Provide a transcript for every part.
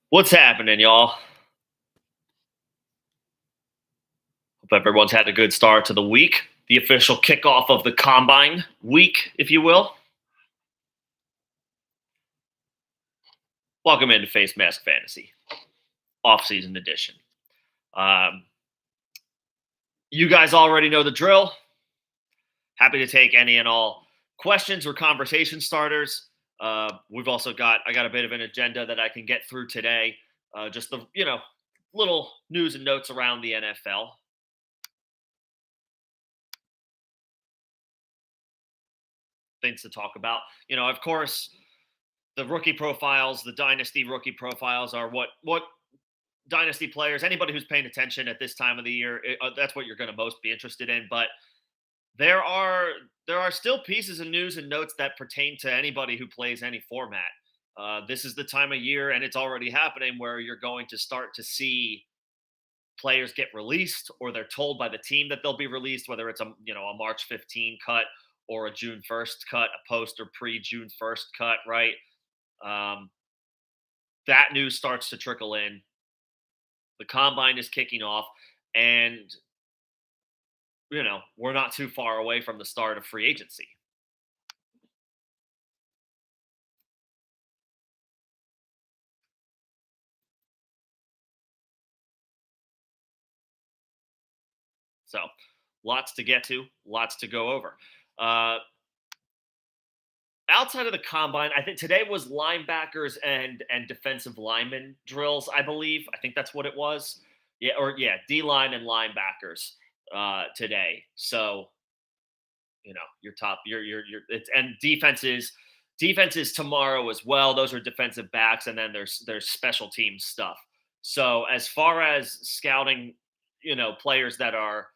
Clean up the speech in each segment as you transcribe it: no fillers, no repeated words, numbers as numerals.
What's happening, y'all? Hope everyone's had a good start to the week. The official kickoff of the combine week, if you will. Welcome into Facemask Fantasy, off-season edition. Um, you guys already know the drill. Happy to take any and all questions or conversation starters. I got a bit of an agenda that I can get through today. Just the little news and notes around the NFL. Things to talk about. Of course, the rookie profiles, the dynasty rookie profiles are what dynasty players, anybody who's paying attention at this time of the year, that's what you're going to most be interested in. But there are there are still pieces of news and notes that pertain to anybody who plays any format. This is the time of year, and it's already happening where you're going to start to see players get released, or they're told by the team that they'll be released, whether it's a March 15 cut or a June 1st cut, a post or pre June 1st cut, right? Um, that news starts to trickle in. The combine is kicking off, and we're not too far away from the start of free agency. So, lots to get to, lots to go over. Uh, Outside of the combine, I think today was linebackers and defensive lineman drills. I believe. I think that's what it was. Yeah, D line and linebackers today. So your top, your it's and defenses tomorrow as well. Those are defensive backs, and then there's special team stuff. So as far as scouting, players that are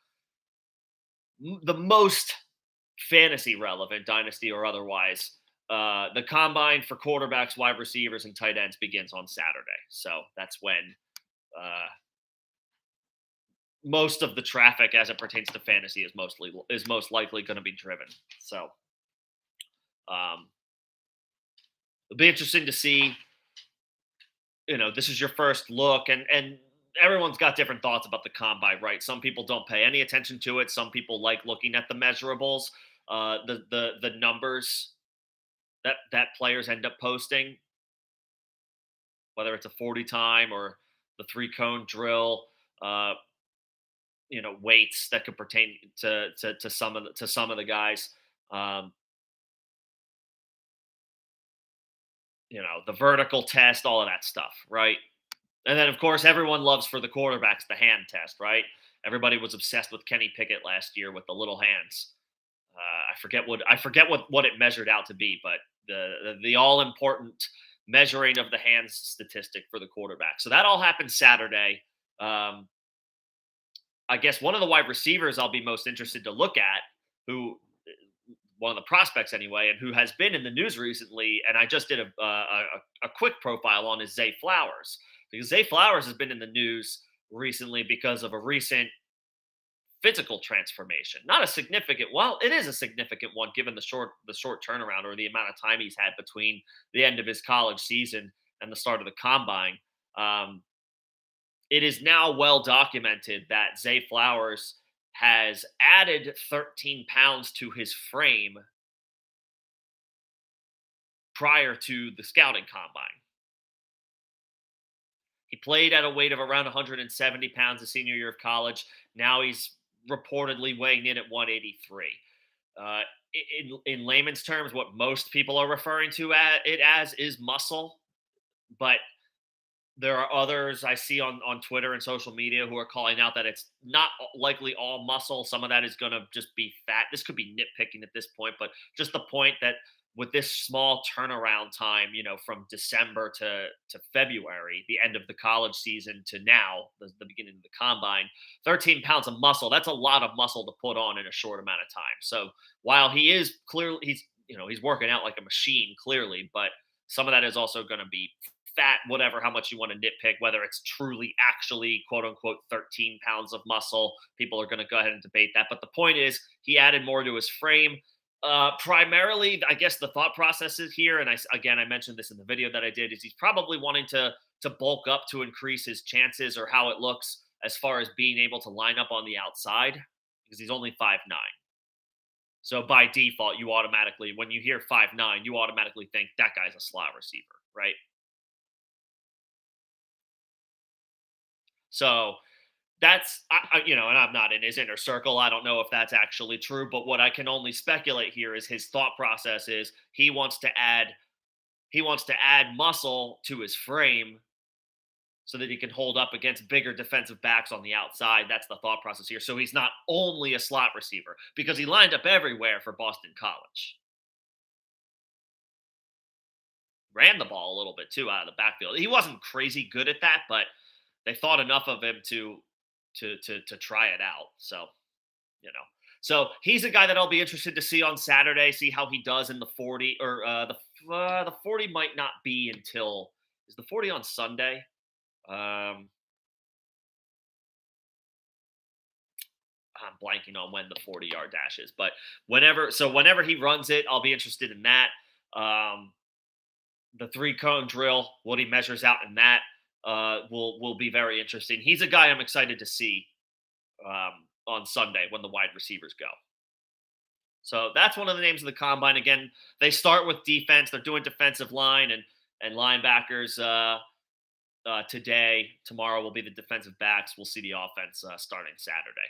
the most fantasy relevant, dynasty or otherwise. The combine for quarterbacks, wide receivers, and tight ends begins on Saturday. So that's when uh, most of the traffic, as it pertains to fantasy, is most likely going to be driven. So um, it'll be interesting to see. This is your first look, and everyone's got different thoughts about the combine, right? Some people don't pay any attention to it. Some people like looking at the measurables, the numbers that players end up posting, whether it's a 40 time or the three cone drill, uh, weights that could pertain to some of the guys. Um, the vertical test, all of that stuff, right? And then of course everyone loves for the quarterbacks the hand test, right? Everybody was obsessed with Kenny Pickett last year with the little hands. I forget what it measured out to be, but the all important measuring of the hands statistic for the quarterback. So that all happened Saturday. Um, I guess one of the wide receivers I'll be most interested to look at, who one of the prospects anyway, and who has been in the news recently, and I just did a quick profile on, is Zay Flowers, because Zay Flowers has been in the news recently because of a recent physical transformation. Not a significant, well, it is a significant one given the short turnaround, or the amount of time he's had between the end of his college season and the start of the combine. Um, it is now well documented that Zay Flowers has added 13 pounds to his frame prior to the scouting combine. He played at a weight of around 170 pounds his senior year of college. Now he's reportedly weighing in at 183. Uh, in layman's terms, what most people are referring to it as is muscle, but there are others I see on Twitter and social media who are calling out that it's not likely all muscle. Some of that is going to just be fat. This could be nitpicking at this point, but just the point that with this small turnaround time, from December to February, the end of the college season, to now, the beginning of the combine, 13 pounds of muscle, that's a lot of muscle to put on in a short amount of time. So while he is clearly, he's working out like a machine, clearly, but some of that is also going to be fat, whatever, how much you want to nitpick, whether it's truly actually quote unquote 13 pounds of muscle. People are going to go ahead and debate that. But the point is, he added more to his frame. Primarily, I guess the thought process is here, and again I mentioned this in the video that I did, is he's probably wanting to bulk up to increase his chances or how it looks as far as being able to line up on the outside because he's only 5'9". So by default, you automatically, when you hear 5'9", you automatically think that guy's a slot receiver, right? So and I'm not in his inner circle. I don't know if that's actually true, but what I can only speculate here is his thought process is he wants to add muscle to his frame so that he can hold up against bigger defensive backs on the outside. That's the thought process here. So he's not only a slot receiver because he lined up everywhere for Boston College. Ran the ball a little bit too out of the backfield. He wasn't crazy good at that, but they thought enough of him to try it out. So, you know. So he's a guy that I'll be interested to see on Saturday, see how he does in the 40 or the 40 might not be until is the 40 on Sunday? Um I'm blanking on when the 40-yard dash is, but whenever he runs it, I'll be interested in that. Um the three cone drill, what he measures out in that will be very interesting. He's a guy I'm excited to see on Sunday when the wide receivers go. So that's one of the names of the combine. Again, they start with defense. They're doing defensive line and linebackers today. Tomorrow will be the defensive backs. We'll see the offense starting Saturday.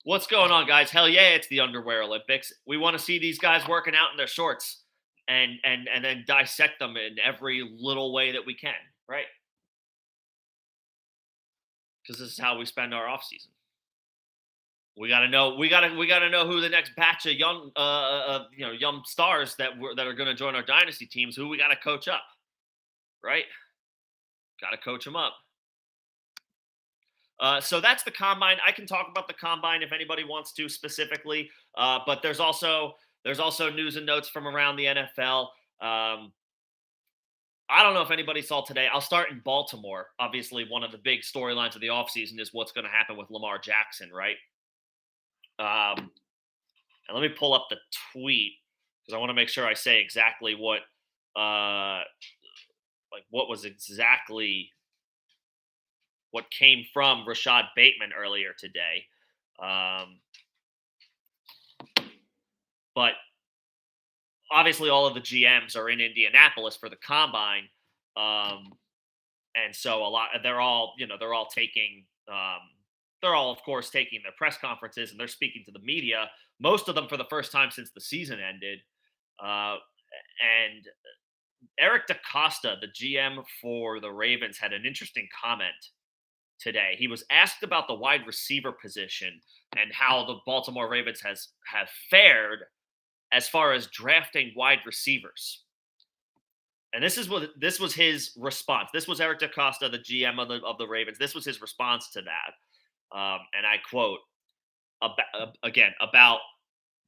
What's going on, guys? Hell yeah, it's the Underwear Olympics. We want to see these guys working out in their shorts and then dissect them in every little way that we can, right? Because this is how we spend our off season. We got to know. We got to know who the next batch of young stars that are going to join our dynasty teams. Who we got to coach up, right? Got to coach them up. So that's the combine. I can talk about the combine if anybody wants to specifically, but there's also news and notes from around the NFL. I don't know if anybody saw today. I'll start in Baltimore. Obviously, one of the big storylines of the offseason is what's going to happen with Lamar Jackson, right? And let me pull up the tweet because I want to make sure I say exactly uh, what was exactly what came from Rachaad Bateman earlier today. Um, but obviously, all of the GMs are in Indianapolis for the combine, and so they're all of course taking their press conferences and they're speaking to the media. Most of them for the first time since the season ended, uh, and Eric DaCosta, the GM for the Ravens, had an interesting comment today. He was asked about the wide receiver position and how the Baltimore Ravens have fared as far as drafting wide receivers. And this was his response. This was Eric DaCosta, the GM of the Ravens. This was his response to that. And I quote about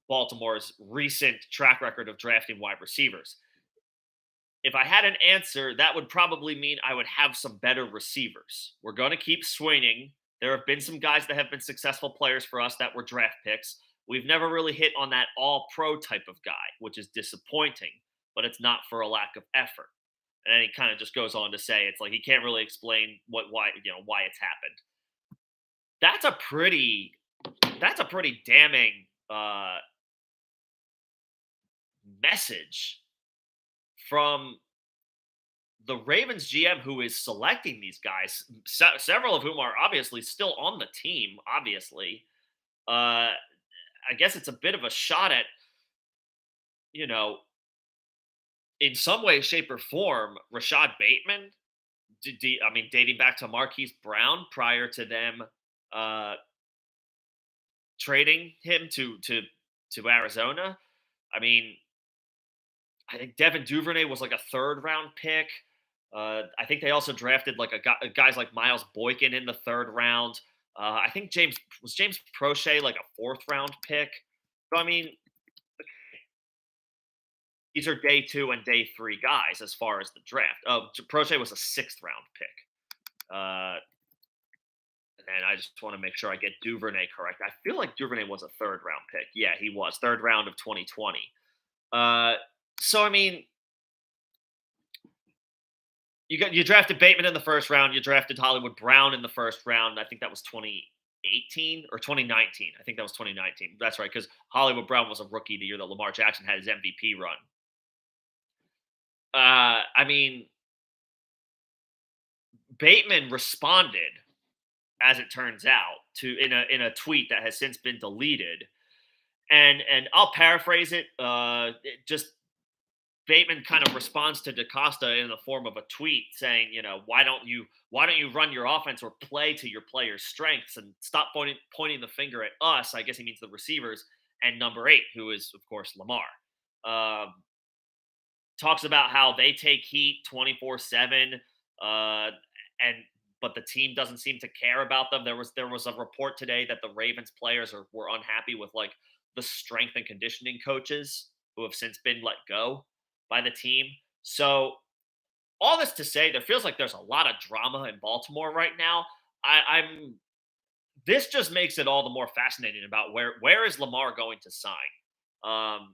Baltimore's recent track record of drafting wide receivers. If I had an answer, that would probably mean I would have some better receivers. We're going to keep swinging. There have been some guys that have been successful players for us that were draft picks. We've never really hit on that all pro type of guy, which is disappointing, but it's not for a lack of effort. And then he kind of just goes on to say it's like he can't really explain why it's happened. That's a pretty damning message from the Ravens GM who is selecting these guys, several of whom are obviously still on the team. Obviously, I guess it's a bit of a shot at, you know, in some way, shape, or form, Rachaad Bateman. I mean, dating back to Marquise Brown prior to them uh, trading him to Arizona. I mean, I think Devin Duvernay was like a third round pick. I think they also drafted like guys like Miles Boykin in the third round. I think James Prochet like a fourth round pick. So I mean, these are day 2 and day 3 guys as far as the draft. Prochet was a 6th round pick. and I just want to make sure I get Duvernay correct. I feel like Duvernay was a third round pick. Yeah, he was third round of 2020. Uh, so I mean, you drafted Bateman in the first round. You drafted Hollywood Brown in the first round. I think that was 2018 or 2019. I think that was 2019. That's right, because Hollywood Brown was a rookie the year that Lamar Jackson had his MVP run. I mean, Bateman responded, as it turns out, to in a tweet that has since been deleted, and I'll paraphrase it. Just Bateman kind of responds to DaCosta in the form of a tweet saying, why don't you run your offense or play to your players' strengths and stop pointing the finger at us? I guess he means the receivers and number 8, who is of course Lamar. Um, Talks about how they take heat 24/7, and but the team doesn't seem to care about them. There was a report today that the Ravens players were unhappy with like the strength and conditioning coaches who have since been let go by the team. So all this to say, there feels like there's a lot of drama in Baltimore right now. I'm This just makes it all the more fascinating about where is Lamar going to sign. Um,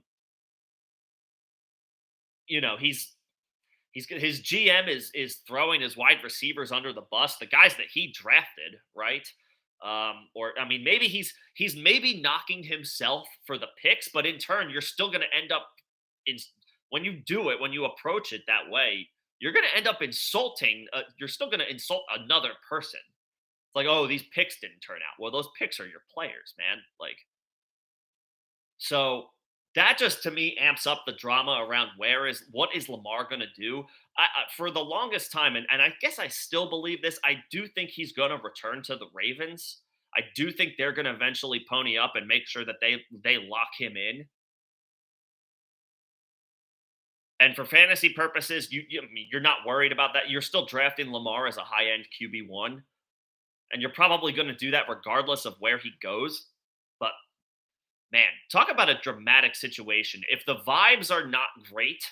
his GM is throwing his wide receivers under the bus, the guys that he drafted, right? Or I mean, maybe he's maybe knocking himself for the picks, but in turn, you're still going to end up in when you do it, when you approach it that way, you're going to end up insulting. You're still going to insult another person. It's like, oh, these picks didn't turn out. Well, those picks are your players, man. Like, so that just to me amps up the drama around what is Lamar going to do. For the longest time, and I guess I still believe this. I do think he's going to return to the Ravens. I do think they're going to eventually pony up and make sure that they lock him in. And for fantasy purposes, I mean, you're not worried about that. You're still drafting Lamar as a high end QB1, and you're probably going to do that regardless of where he goes. But man, talk about a dramatic situation. If the vibes are not great,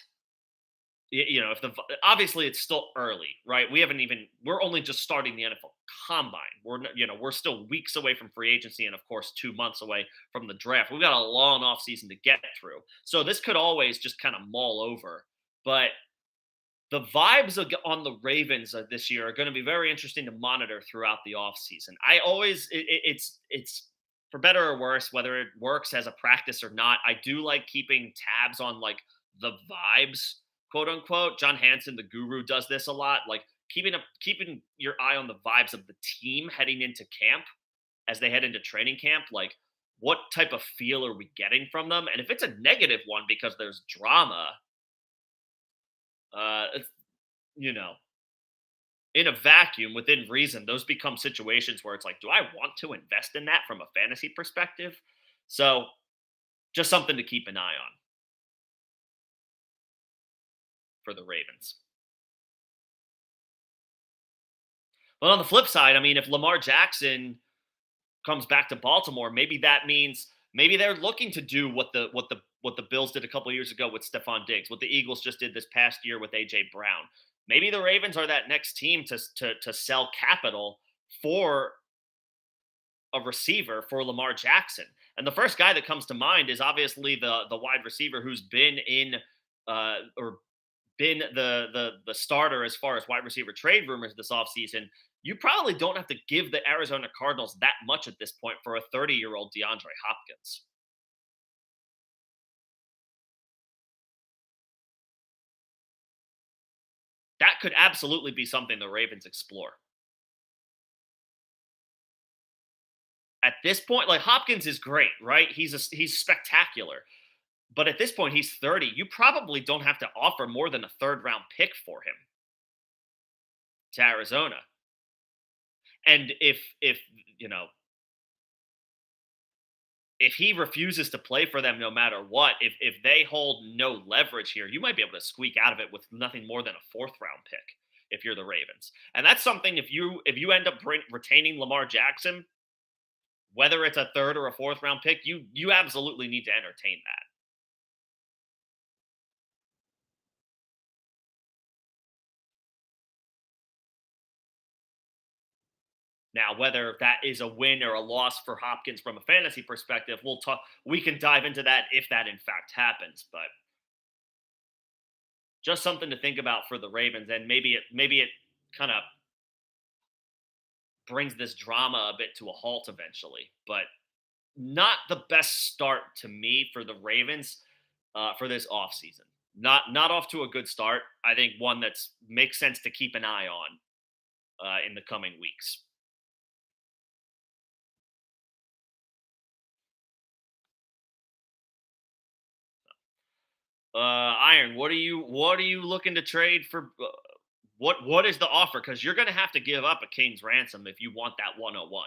if obviously it's still early, right? We're only just starting the NFL combine. We're still weeks away from free agency and of course 2 months away from the draft. We've got a long off season to get through. So this could always just kind of mull over. But the vibes on the Ravens this year are going to be very interesting to monitor throughout the offseason. I always, it's for better or worse, whether it works as a practice or not. I do like keeping tabs on like the vibes, quote unquote. John Hansen, the guru, does this a lot. Like keeping your eye on the vibes of the team heading into camp as they head into training camp. Like what type of feel are we getting from them? And if it's a negative one because there's drama, it's, you know, in a vacuum within reason, those become situations where it's like, do I want to invest in that from a fantasy perspective? So just something to keep an eye on for the Ravens. But on the flip side, I mean, if Lamar Jackson comes back to Baltimore, maybe that means maybe they're looking to do what the Bills did a couple of years ago with Stephon Diggs, what the Eagles just did this past year with AJ Brown. Maybe the Ravens are that next team to sell capital for a receiver for Lamar Jackson. And the first guy that comes to mind is obviously the wide receiver who's been in or been the starter as far as wide receiver trade rumors this offseason. You probably don't have to give the Arizona Cardinals that much at this point for a 30-year-old DeAndre Hopkins. That could absolutely be something the Ravens explore. At this point, like Hopkins is great, right? He's spectacular. But at this point, he's 30. You probably don't have to offer more than a third round pick for him to Arizona. And if you know if he refuses to play for them no matter what, if they hold no leverage here, you might be able to squeak out of it with nothing more than a fourth round pick if you're the Ravens. And that's something if you end up retaining Lamar Jackson, whether it's a third or a fourth round pick, you absolutely need to entertain that. Now, whether that is a win or a loss for Hopkins from a fantasy perspective, we'll talk. We can dive into that if that in fact happens. But just something to think about for the Ravens, and maybe it kind of brings this drama a bit to a halt eventually. But not the best start to me for the Ravens for this offseason. Not off to a good start. I think one that's makes sense to keep an eye on in the coming weeks. Iron, what are you looking to trade for? What is the offer? Because you're going to have to give up a king's ransom if you want that 101.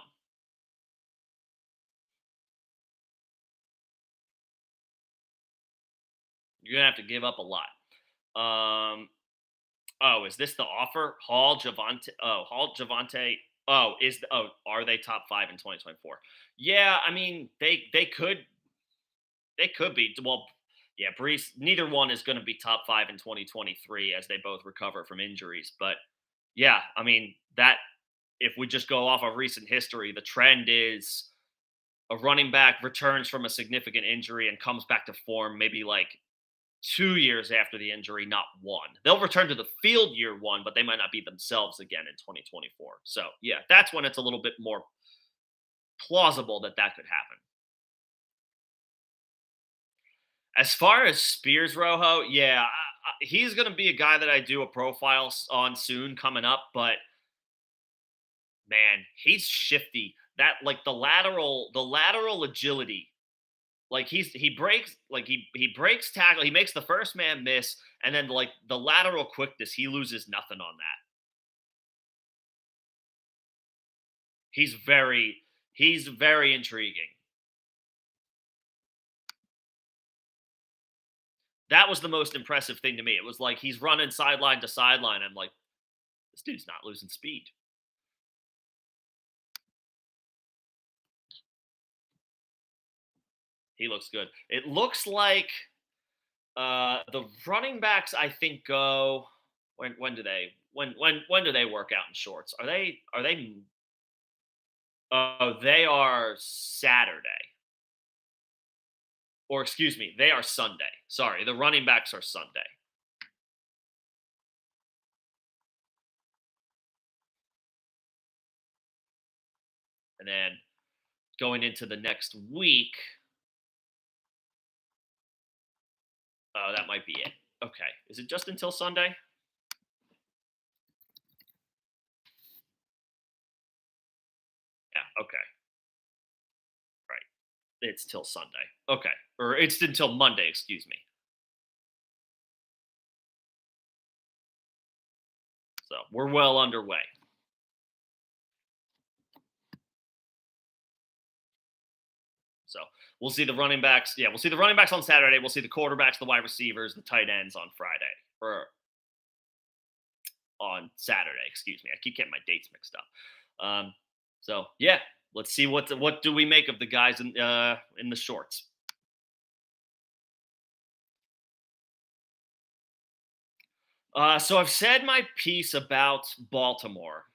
You're going to have to give up a lot. Um, oh, is this the offer? Hall Javante. Oh, Hall Javante. Are they top five in 2024? Yeah, I mean they could be. Well, yeah, Brees. Neither one is going to be top five in 2023 as they both recover from injuries. But yeah, I mean that if we just go off of recent history, the trend is a running back returns from a significant injury and comes back to form maybe like 2 years after the injury, not one. They'll return to the field year one, but they might not be themselves again in 2024. So yeah, that's when it's a little bit more plausible that that could happen. As far as Spears Rojo, yeah, he's going to be a guy that I do a profile on soon coming up. But man, he's shifty. That like the lateral agility. Like he breaks like he breaks tackle. He makes the first man miss, and then like the lateral quickness, he loses nothing on that. He's very intriguing. That was the most impressive thing to me. It was like he's running sideline to sideline. I'm like, this dude's not losing speed. He looks good. It looks like the running backs I think go when do they when do they work out in shorts? Are they they are Saturday. Or excuse me, they are Sunday. Sorry, the running backs are Sunday. And then going into the next week, oh, that might be it. Okay. Is it just until Sunday? Yeah, okay. Right. It's till Sunday. Okay. Or it's until Monday, excuse me. So we're well underway. So we'll see the running backs. Yeah, we'll see the running backs on Saturday. We'll see the quarterbacks, the wide receivers, the tight ends on Friday. Or on Saturday, excuse me. I keep getting my dates mixed up. So yeah, let's see what do we make of the guys in the shorts. So I've said my piece about Baltimore.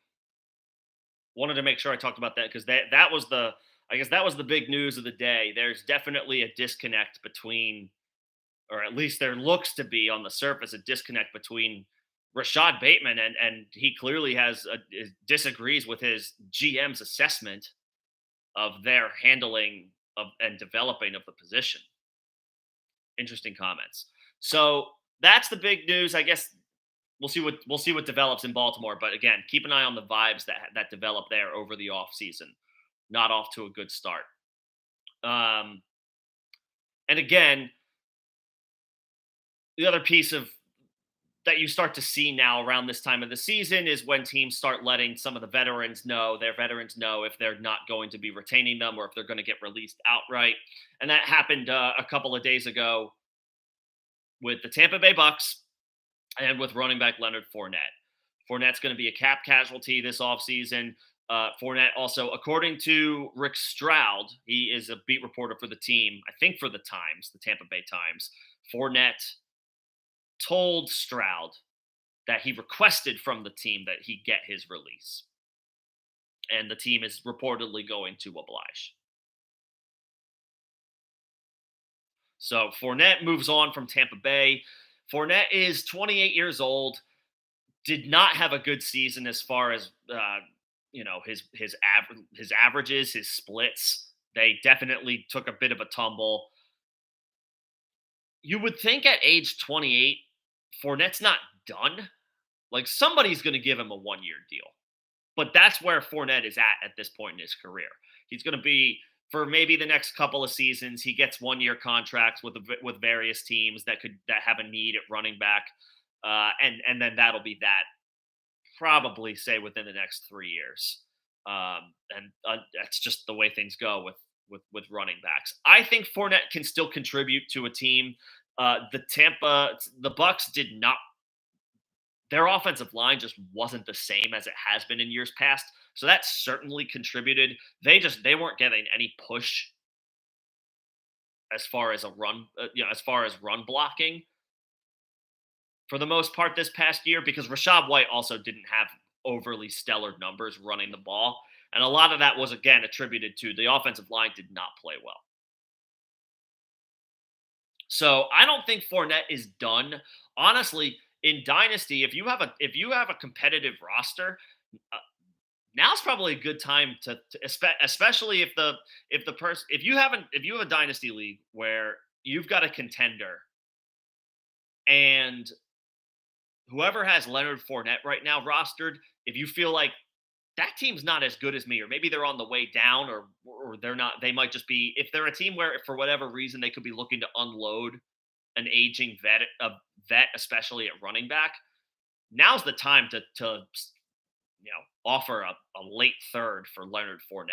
Wanted to make sure I talked about that because that was the I guess that was the big news of the day. There's definitely a disconnect between, or at least there looks to be on the surface, a disconnect between Rashad Bateman and he clearly disagrees with his GM's assessment of their handling of and developing of the position. Interesting comments. So that's the big news. I guess we'll see what develops in Baltimore. But again, keep an eye on the vibes that develop there over the offseason. Not off to a good start. Um, and again, the other piece of that you start to see now around this time of the season is when teams start letting some of their veterans know if they're not going to be retaining them or if they're going to get released outright. And that happened a couple of days ago with the Tampa Bay Bucks and with running back Leonard Fournette. Fournette's going to be a cap casualty this offseason. Fournette also, according to Rick Stroud, he is a beat reporter for the team, I think for the Times, the Tampa Bay Times. Fournette told Stroud that he requested from the team that he get his release. and the team is reportedly going to oblige. So Fournette moves on from Tampa Bay. Fournette is 28 years old, did not have a good season as far as his averages, his splits. They definitely took a bit of a tumble. You would think at age 28, Fournette's not done. Like somebody's going to give him a 1 year deal. But that's where Fournette is at this point in his career. He's going to be for maybe the next couple of seasons. He gets 1 year contracts with various teams that have a need at running back, and then that'll be that. Probably say within the next 3 years, and that's just the way things go with running backs. I think Fournette can still contribute to a team. The Bucks did not, their offensive line just wasn't the same as it has been in years past. So that certainly contributed. They weren't getting any push as far as as far as run blocking for the most part this past year, because Rachaad White also didn't have overly stellar numbers running the ball. And a lot of that was again attributed to the offensive line did not play well. So I don't think Fournette is done. Honestly, in Dynasty, if you have a competitive roster, uh, now's probably a good time especially if you have a Dynasty league where you've got a contender and whoever has Leonard Fournette right now rostered, if you feel like that team's not as good as me, or maybe they're on the way down, or they're not, they might just be, if they're a team where for whatever reason they could be looking to unload an aging vet, especially at running back, now's the time to offer a late third for Leonard Fournette.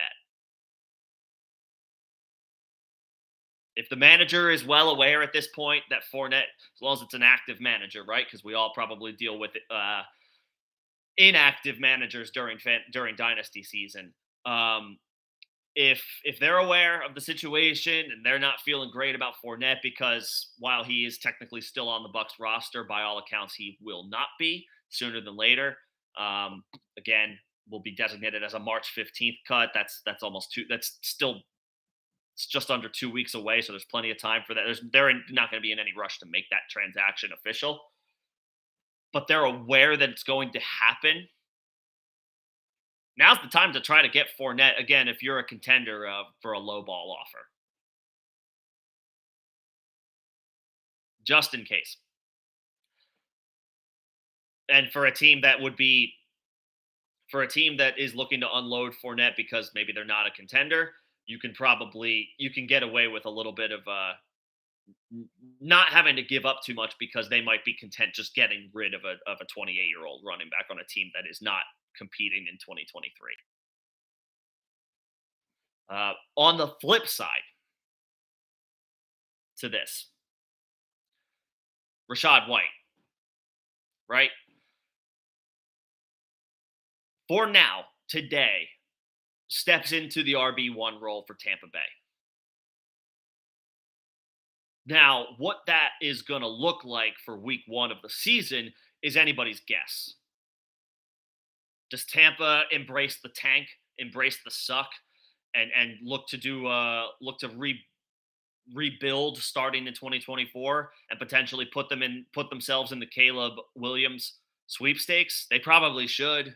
If the manager is well aware at this point that Fournette, as long as it's an active manager, right? Because we all probably deal with inactive managers during dynasty season. If they're aware of the situation and they're not feeling great about Fournette, because while he is technically still on the Bucks roster, by all accounts he will not be sooner than later. Again, will be designated as a March 15th cut. That's almost two. That's still, it's just under 2 weeks away, so there's plenty of time for that. They're not going to be in any rush to make that transaction official, but they're aware that it's going to happen. Now's the time to try to get Fournette again if you're a contender for a low ball offer, just in case. And for a team that is looking to unload Fournette because maybe they're not a contender, you can get away with a little bit of not having to give up too much, because they might be content just getting rid of a 28-year-old running back on a team that is not competing in 2023. On the flip side to this, Rachaad White, right? For now, today, steps into the RB1 role for Tampa Bay. Now, what that is going to look like for week one of the season is anybody's guess. Does Tampa embrace the tank, embrace the suck, and look to rebuild starting in 2024 and potentially put themselves in the Caleb Williams sweepstakes? They probably should.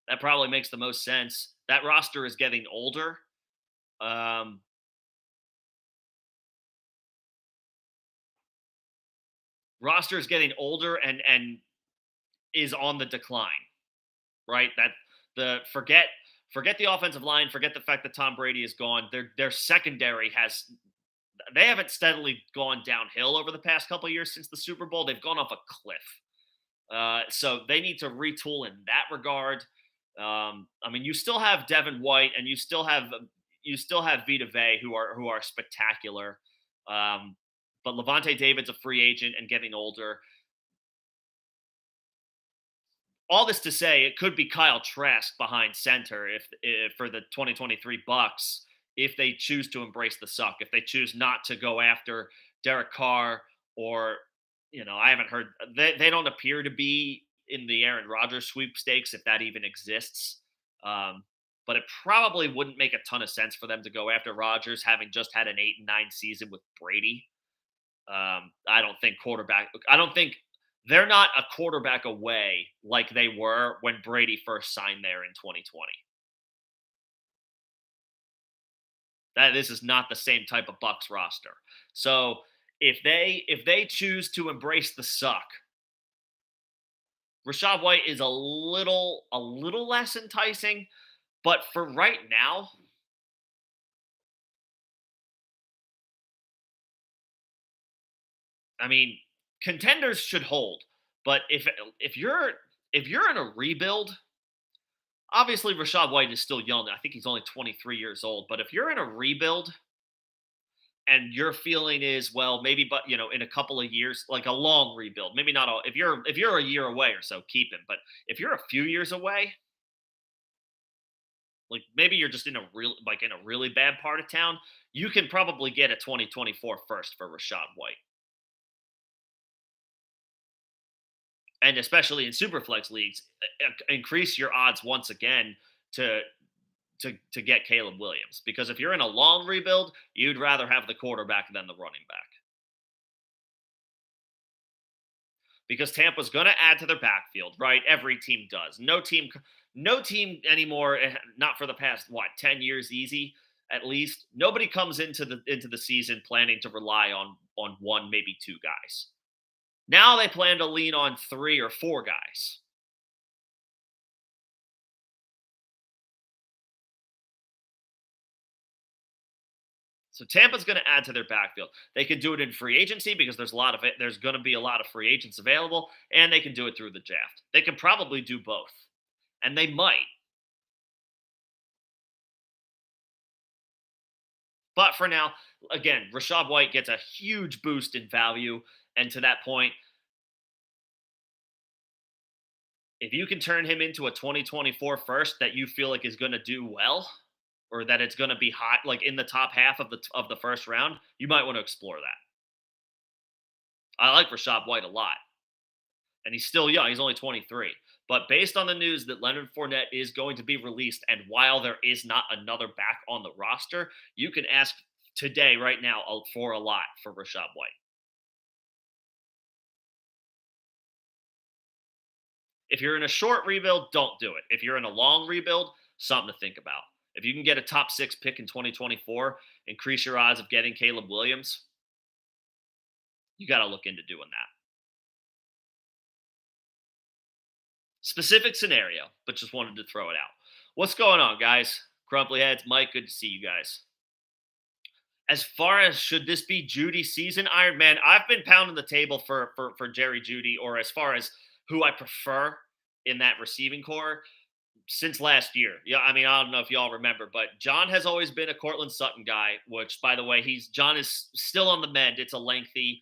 That probably makes the most sense. That roster is getting older. Roster is getting older and is on the decline, right? That the forget the offensive line, forget the fact that Tom Brady is gone. Their secondary they haven't steadily gone downhill over the past couple of years since the Super Bowl. They've gone off a cliff. So they need to retool in that regard. I mean, you still have Devin White and you still have Vita Vea, who are spectacular. But Levante David's a free agent and getting older. All this to say, it could be Kyle Trask behind center if for the 2023 Bucks, if they choose to embrace the suck, if they choose not to go after Derek Carr, or I haven't heard, they don't appear to be in the Aaron Rodgers sweepstakes, if that even exists. but it probably wouldn't make a ton of sense for them to go after Rodgers, having just had an 8-9 season with Brady. I don't think quarterback. I don't think they're not a quarterback away like they were when Brady first signed there in 2020. That this is not the same type of Bucks roster. So if they choose to embrace the suck, Rachaad White is a little less enticing. But for right now, I mean, contenders should hold. But if you're in a rebuild, obviously Rachaad White is still young. I think he's only 23 years old. But if you're in a rebuild and your feeling is, well, maybe, but in a couple of years, like a long rebuild, maybe not all. If you're a year away or so, keep him. But if you're a few years away, like maybe you're just in a really bad part of town, you can probably get a 2024 first for Rachaad White. And especially in superflex leagues, increase your odds once again to to get Caleb Williams, because if you're in a long rebuild, you'd rather have the quarterback than the running back, because Tampa's going to add to their backfield, right? Every team does. No team anymore. Not for the past 10 years, easy at least. Nobody comes into the season planning to rely on one, maybe two guys. Now they plan to lean on three or four guys. So Tampa's going to add to their backfield. They can do it in free agency because there's a lot of it. There's going to be a lot of free agents available, and they can do it through the draft. They can probably do both, and they might. But for now, again, Rachaad White gets a huge boost in value, and to that point, if you can turn him into a 2024 first that you feel like is going to do well, or that it's going to be hot, like in the top half of the first round, you might want to explore that. I like Rachaad White a lot, and he's still young. He's only 23. But based on the news that Leonard Fournette is going to be released, and while there is not another back on the roster, you can ask today, right now, for a lot for Rachaad White. If you're in a short rebuild, don't do it. If you're in a long rebuild, something to think about. If you can get a top six pick in 2024, increase your odds of getting Caleb Williams, you got to look into doing that. Specific scenario, but just wanted to throw it out. What's going on, guys? Crumply heads, Mike, good to see you guys. As far as should this be Jeudy season, Iron Man, I've been pounding the table for Jerry Jeudy, or as far as who I prefer in that receiving core since last year. Yeah, I mean, I don't know if y'all remember, but John has always been a Cortland Sutton guy, which by the way, John is still on the mend. It's a lengthy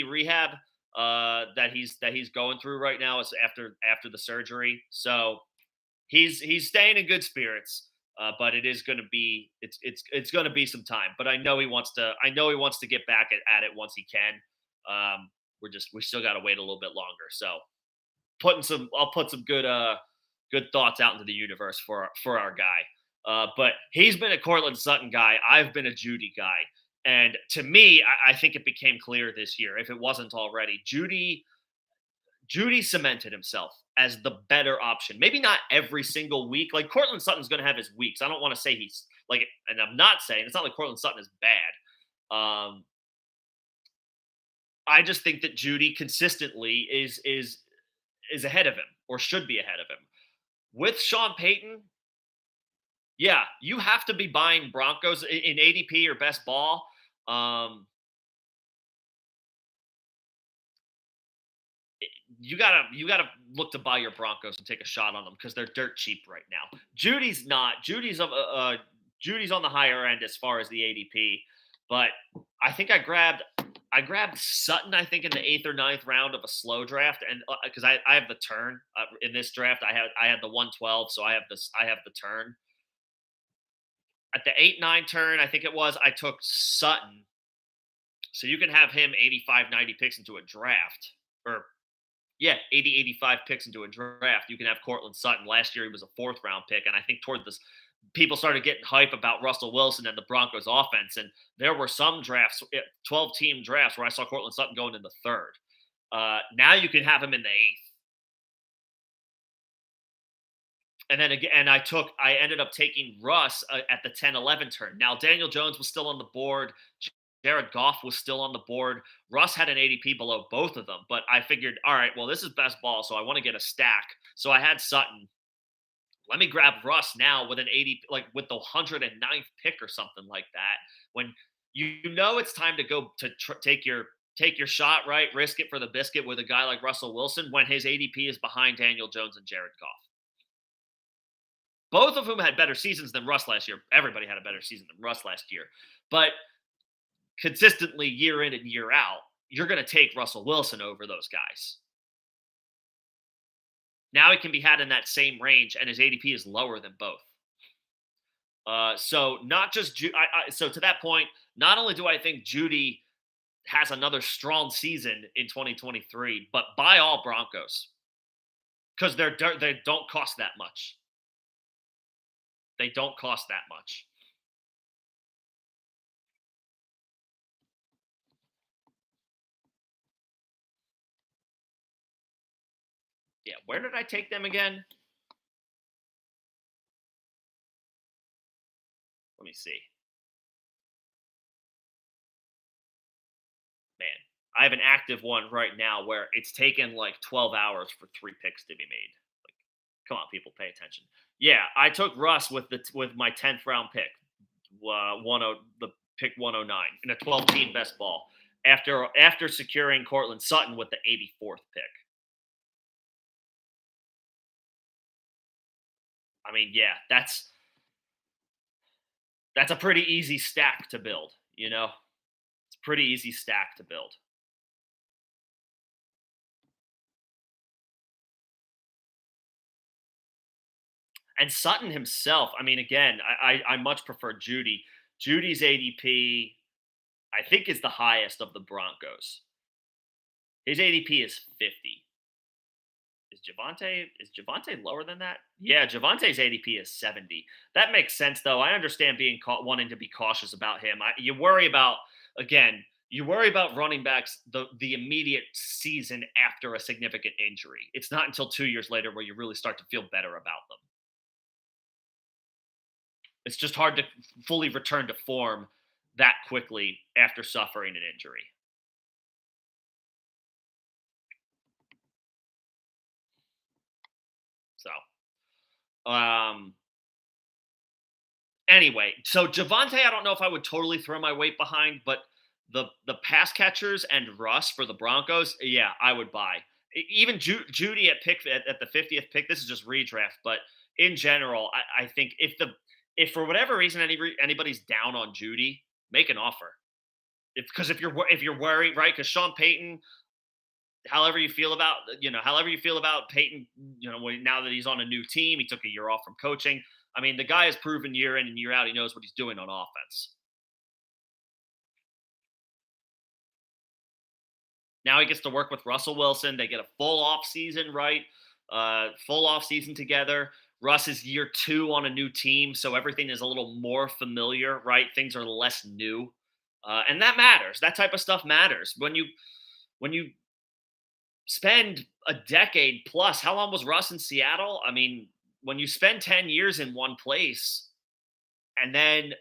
rehab that he's going through right now is after the surgery. So he's staying in good spirits. But it is going to be it's going to be some time. But I know he wants to get back at it once he can. We still got to wait a little bit longer. So I'll put some good thoughts out into the universe for our guy. But he's been a Cortland Sutton guy. I've been a Jeudy guy. And to me, I think it became clear this year, if it wasn't already, Jeudy cemented himself as the better option. Maybe not every single week. Like Cortland Sutton's going to have his weeks. I don't want to say he's like, and I'm not saying it's not like Cortland Sutton is bad. I just think that Jeudy consistently is ahead of him, or should be ahead of him. With Sean Payton, yeah, you have to be buying Broncos in ADP or best ball. You gotta look to buy your Broncos and take a shot on them because they're dirt cheap right now. Judy's not. Judy's on the higher end as far as the ADP, but I think I grabbed Sutton, I think, in the eighth or ninth round of a slow draft, and because I have the turn in this draft, I had the 112, so I have the turn at the 8-9 turn. I think it was, I took Sutton, so you can have him 85, 90 picks into a draft, or Yeah, 80, 85 picks into a draft. You can have Cortland Sutton. Last year, he was a fourth round pick. And I think toward this, people started getting hype about Russell Wilson and the Broncos offense. And there were some drafts, 12-team drafts, where I saw Cortland Sutton going in the third. Now you can have him in the eighth. And then again, and I ended up taking Russ at the 10-11 turn. Now, Daniel Jones was still on the board. Jared Goff was still on the board. Russ had an ADP below both of them, but I figured, all right, well, this is best ball, so I want to get a stack. So I had Sutton. Let me grab Russ now with an 80, like with the 109th pick or something like that. When you know it's time to go to take your shot, right? Risk it for the biscuit with a guy like Russell Wilson when his ADP is behind Daniel Jones and Jared Goff. Both of whom had better seasons than Russ last year. Everybody had a better season than Russ last year. But consistently year in and year out, you're going to take Russell Wilson over those guys. Now he can be had in that same range, and his ADP is lower than both. So not just so to that point, not only do I think Jeudy has another strong season in 2023, but buy all Broncos because they don't cost that much. They don't cost that much. Yeah, where did I take them again? Let me see. Man, I have an active one right now where it's taken like 12 hours for 3 picks to be made. Like, come on, people, pay attention. Yeah, I took Russ with my 10th round pick, the pick 109 in a 12-team best ball after securing Cortland Sutton with the 84th pick. I mean, yeah, that's a pretty easy stack to build. It's a pretty easy stack to build. And Sutton himself, I mean, again, I much prefer Jeudy. Judy's ADP, I think, is the highest of the Broncos. His ADP is 50. Is Javante lower than that? Yeah, Javante's ADP is 70. That makes sense though. I understand being wanting to be cautious about him. You worry about, again, you worry about running backs the immediate season after a significant injury. It's not until 2 years later where you really start to feel better about them. It's just hard to fully return to form that quickly after suffering an injury. So, anyway, so Javante, I don't know if I would totally throw my weight behind, but the pass catchers and Russ for the Broncos, yeah, I would buy. Even Jeudy at the 50th pick. This is just redraft, but in general, I think if for whatever reason anybody's down on Jeudy, make an offer. Because if you're worried, right? Because Sean Payton, however you feel about Peyton, now that he's on a new team, he took a year off from coaching. I mean, the guy has proven year in and year out he knows what he's doing on offense. Now he gets to work with Russell Wilson. They get a full off season, right? Full off season together. Russ is year 2 on a new team, so everything is a little more familiar, right? Things are less new, and that matters. That type of stuff matters when you spend a decade plus. How long was Russ in Seattle? I mean, when you spend 10 years in one place and then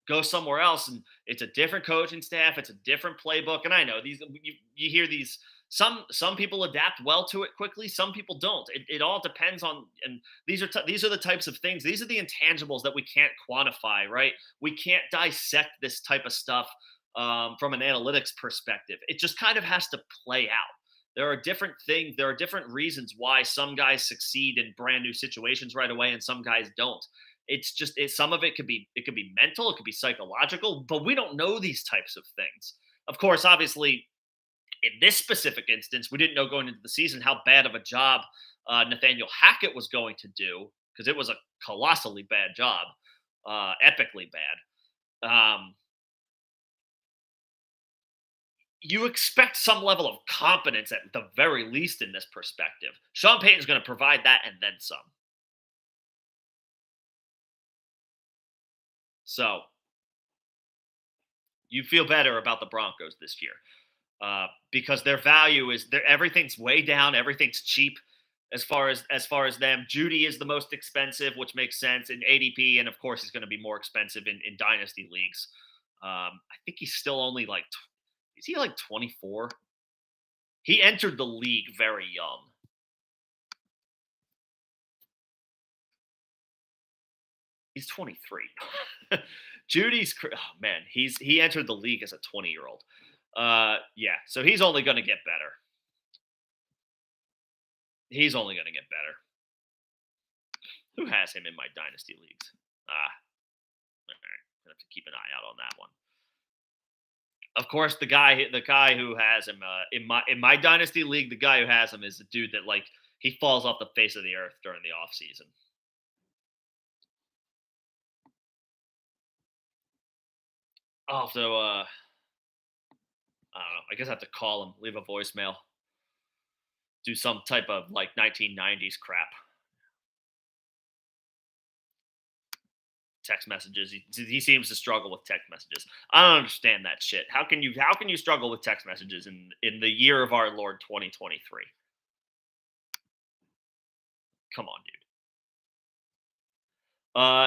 go somewhere else and it's a different coaching staff, it's a different playbook. And I know you hear these, some people adapt well to it quickly, some people don't. It all depends on, and these are the types of things, these are the intangibles that we can't quantify, right? We can't dissect this type of stuff from an analytics perspective. It just kind of has to play out. There are different things, there are different reasons why some guys succeed in brand new situations right away and some guys don't. Some of it could be mental, it could be psychological, but we don't know these types of things. Of course, obviously, in this specific instance, we didn't know going into the season how bad of a job Nathaniel Hackett was going to do, because it was a colossally bad job, epically bad. you expect some level of competence at the very least in this perspective. Sean Payton's going to provide that and then some. So you feel better about the Broncos this year because their value is there. Everything's way down. Everything's cheap as far as them. Jeudy is the most expensive, which makes sense in ADP, and of course he's going to be more expensive in dynasty leagues. I think he's still only like is he like 24? He entered the league very young. He's 23. Oh man, he entered the league as a 20-year-old. Yeah, so he's only going to get better. He's only going to get better. Who has him in my dynasty leagues? All right, I have to keep an eye out on that one. Of course, the guy who has him in my dynasty league, the guy who has him is the dude that like he falls off the face of the earth during the off season. Also, I don't know. I guess I have to call him, leave a voicemail, do some type of like 1990s crap. Text messages. He seems to struggle with text messages. I don't understand that shit. How can you struggle with text messages in the year of our Lord 2023? Come on,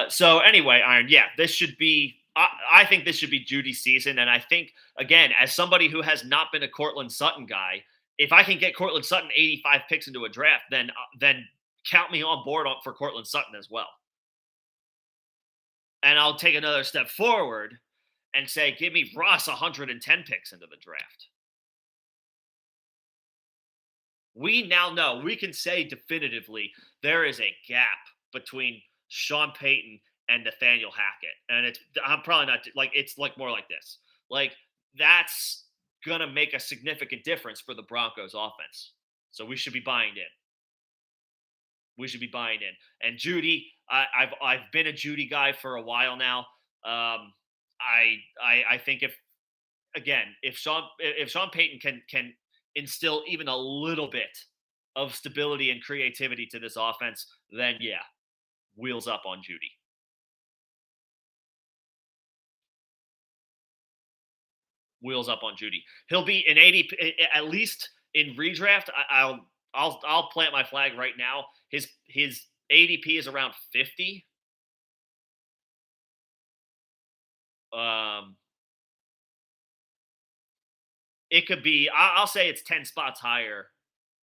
dude. So anyway, Iron, yeah, this should be. I think this should be Judy's season, and I think again, as somebody who has not been a Cortland Sutton guy, if I can get Cortland Sutton 85 picks into a draft, then count me on board for Cortland Sutton as well. And I'll take another step forward and say, give me Russ 110 picks into the draft. We now know, we can say definitively there is a gap between Sean Payton and Nathaniel Hackett. And I'm probably not like, it's like more like this. Like, that's going to make a significant difference for the Broncos offense. So we should be buying in. We should be buying in. And Jeudy, I've been a Jeudy guy for a while now. I think if Sean Payton can instill even a little bit of stability and creativity to this offense, then yeah, wheels up on Jeudy. Wheels up on Jeudy. He'll be in 80 at least in redraft. I'll plant my flag right now. His ADP is around 50. Um, it could be. I'll say it's 10 spots higher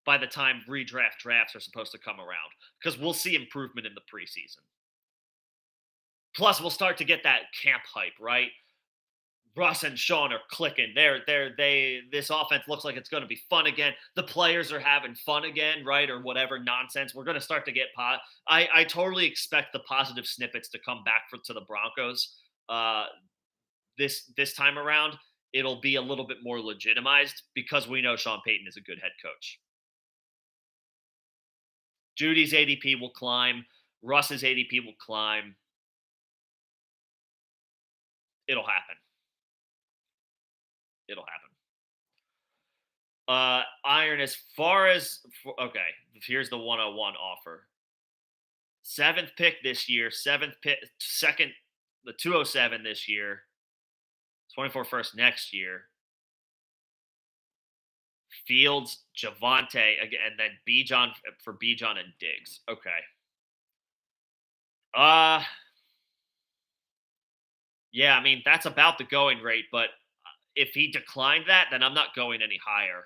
by the time redraft drafts are supposed to come around because we'll see improvement in the preseason. Plus, we'll start to get that camp hype, right? Russ and Sean are clicking. This offense looks like it's going to be fun again. The players are having fun again, right? Or whatever nonsense. We're going to start to get I totally expect the positive snippets to come back to the Broncos uh, this time around. It'll be a little bit more legitimized because we know Sean Payton is a good head coach. Judy's ADP will climb. Russ's ADP will climb. It'll happen. It'll happen. Iron, as far as okay, here's the 101 offer. Seventh pick this year, seventh pick, second, the 207 this year, 24 first next year. Fields, Javante, again, and then Bijan for Bijan and Diggs. Okay. Uh yeah, I mean that's about the going rate, but if he declined that, then I'm not going any higher.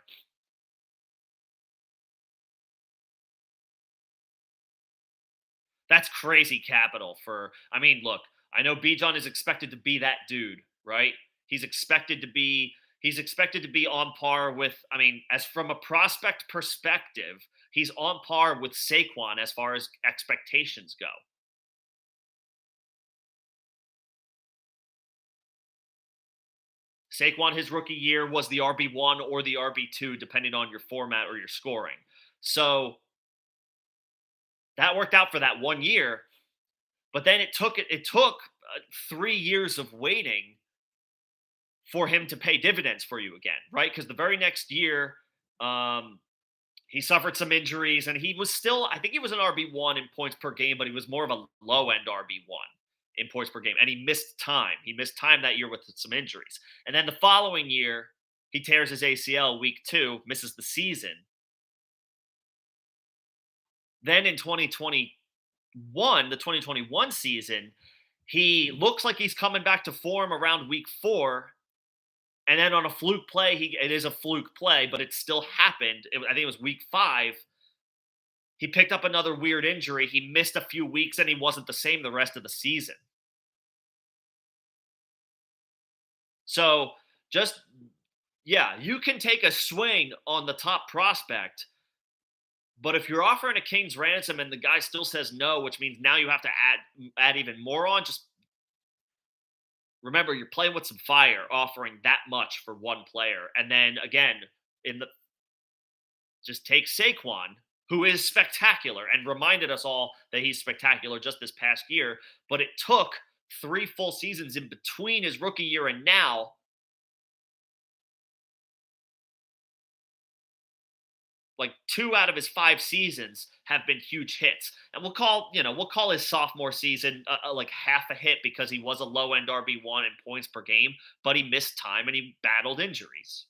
That's crazy capital for. I mean, look, I know Bijan is expected to be that dude, right? He's expected to be. He's expected to be on par with. I mean, as from a prospect perspective, he's on par with Saquon as far as expectations go. Saquon, his rookie year, was the RB1 or the RB2, depending on your format or your scoring. So that worked out for that 1 year. But then it took 3 years of waiting for him to pay dividends for you again, right? Because the very next year, um, he suffered some injuries, and he was still, I think he was an RB1 in points per game, but he was more of a low end RB1 in points per game. And he missed time. He missed time that year with some injuries. And then the following year, he tears his ACL week 2, misses the season. Then in 2021, the 2021 season, he looks like he's coming back to form around week 4. And then on a fluke play, it is a fluke play, but it still happened. I think it was week 5. He picked up another weird injury. He missed a few weeks and he wasn't the same the rest of the season. So just, yeah, you can take a swing on the top prospect, but if you're offering a king's ransom and the guy still says no, which means now you have to add even more on, just remember you're playing with some fire offering that much for one player. And then again, in the just take Saquon, who is spectacular and reminded us all that he's spectacular just this past year, but it took 3 full seasons in between his rookie year and now. Like 2 out of his 5 seasons have been huge hits, and we'll call his sophomore season like half a hit because he was a low end RB1 in points per game, but he missed time and he battled injuries.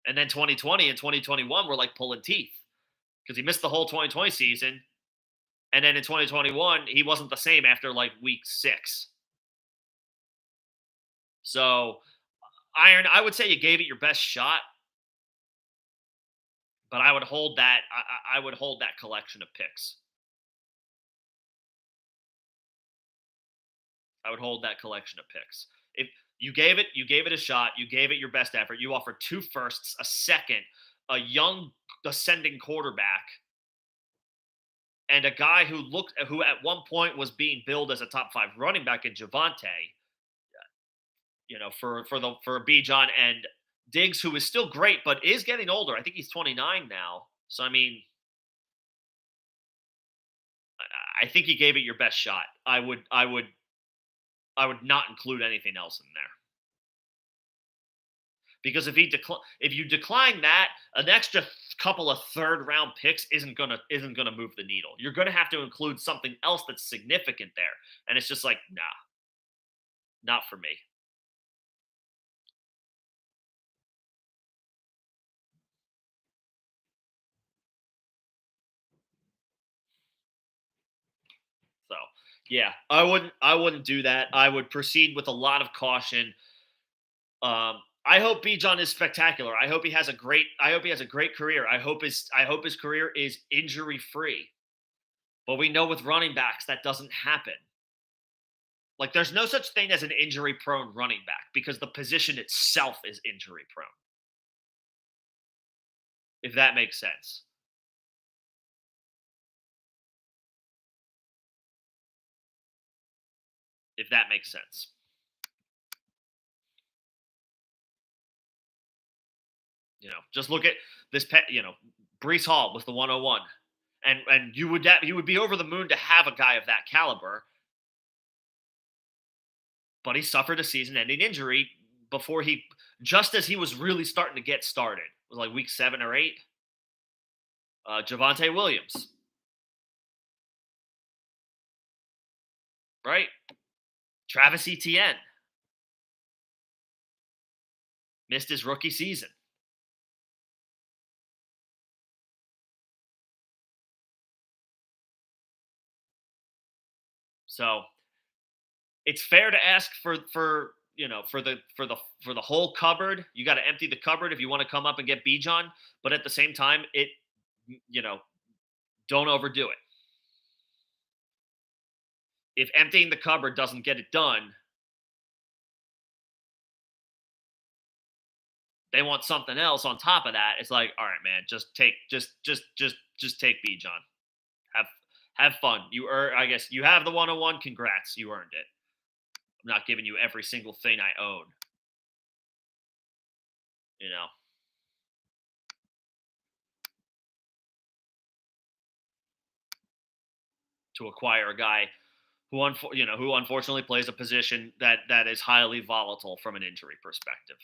And then 2020 and 2021 were like pulling teeth because he missed the whole 2020 season, and then in 2021 he wasn't the same after like week 6. So Iron, I would say you gave it your best shot, but I would hold that. I would hold that collection of picks. I would hold that collection of picks. If you gave it a shot. You gave it your best effort. You offered 2 firsts, a second, a young ascending quarterback, and a guy who at one point was being billed as a top 5 running back in Javante. For Bijan and Diggs, who is still great but is getting older. I think he's 29 now. So I mean, I think you gave it your best shot. I would not include anything else in there. Because if you decline that, an extra couple of third round picks isn't gonna move the needle. You're gonna have to include something else that's significant there, and it's just like nah, not for me. So yeah, I wouldn't do that. I would proceed with a lot of caution. I hope Bijan is spectacular. I hope he has a great career. I hope his career is injury free. But we know with running backs that doesn't happen. Like there's no such thing as an injury prone running back because the position itself is injury prone. If that makes sense. If that makes sense. Just look at this Brees Hall was the 101. And you would be over the moon to have a guy of that caliber, but he suffered a season-ending injury before just as he was really starting to get started. It was like week 7 or 8. Javante Williams, right? Travis Etienne missed his rookie season. So it's fair to ask for the whole cupboard. You got to empty the cupboard if you want to come up and get Bijan, but at the same time, you know don't overdo it. If emptying the cupboard doesn't get it done, they want something else on top of that. It's like, all right, man, just take Bijan. Have have fun. I guess you have the 101. Congrats, you earned it. I'm not giving you every single thing I own. You know, to acquire a guy who unfortunately plays a position that is highly volatile from an injury perspective.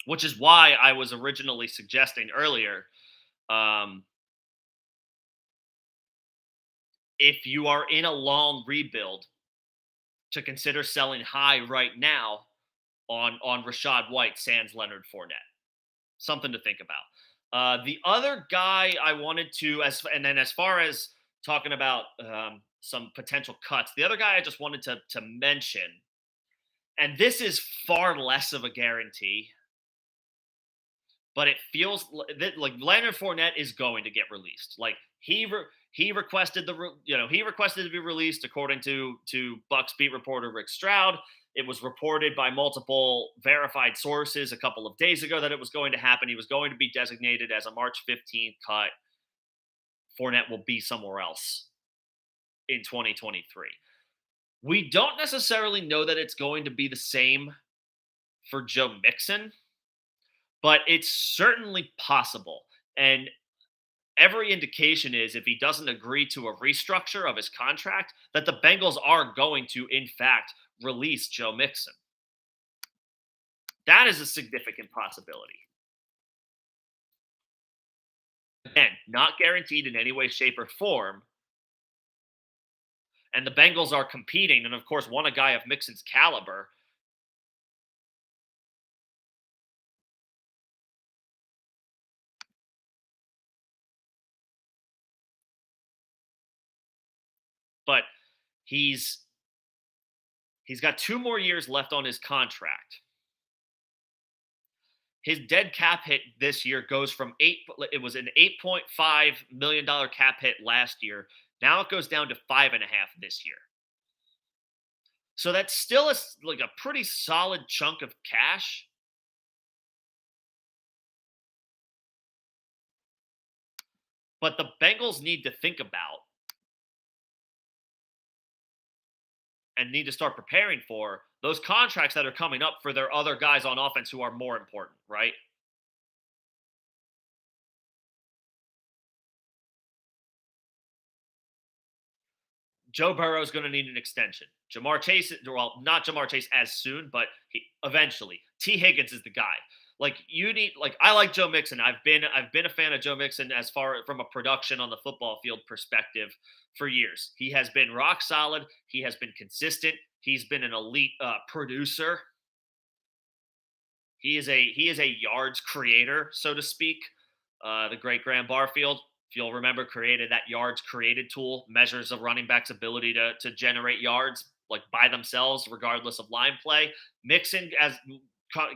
Which is why I was originally suggesting earlier, um, if you are in a long rebuild, to consider selling high right now on Rachaad White sans Leonard Fournette. Something to think about. The other guy I wanted to, and then as far as talking about some potential cuts, the other guy I just wanted to mention, and this is far less of a guarantee, but it feels like Leonard Fournette is going to get released. Like he requested he requested to be released according to Bucks beat reporter Rick Stroud. It was reported by multiple verified sources a couple of days ago that it was going to happen. He was going to be designated as a March 15th cut. Fournette will be somewhere else in 2023. We don't necessarily know that it's going to be the same for Joe Mixon, but it's certainly possible. And every indication is if he doesn't agree to a restructure of his contract, that the Bengals are going to, in fact, release Joe Mixon. That is a significant possibility. Again, not guaranteed in any way, shape, or form. And the Bengals are competing, and of course, want a guy of Mixon's caliber. But he's got 2 more years left on his contract. His dead cap hit this year goes from it was an $8.5 million cap hit last year. Now it goes down to 5.5 this year. So that's still like a pretty solid chunk of cash. But the Bengals need to think about and need to start preparing for those contracts that are coming up for their other guys on offense who are more important, right? Joe Burrow is going to need an extension. Jamar Chase, well, not Jamar Chase as soon, but eventually. T. Higgins is the guy. Like you need, like I like Joe Mixon. I've been a fan of Joe Mixon as far from a production on the football field perspective for years. He has been rock solid. He has been consistent. He's been an elite producer. He is a yards creator, so to speak. The great Graham Barfield, if you'll remember, created that yards created tool, measures a running back's ability to generate yards like by themselves, regardless of line play. Mixon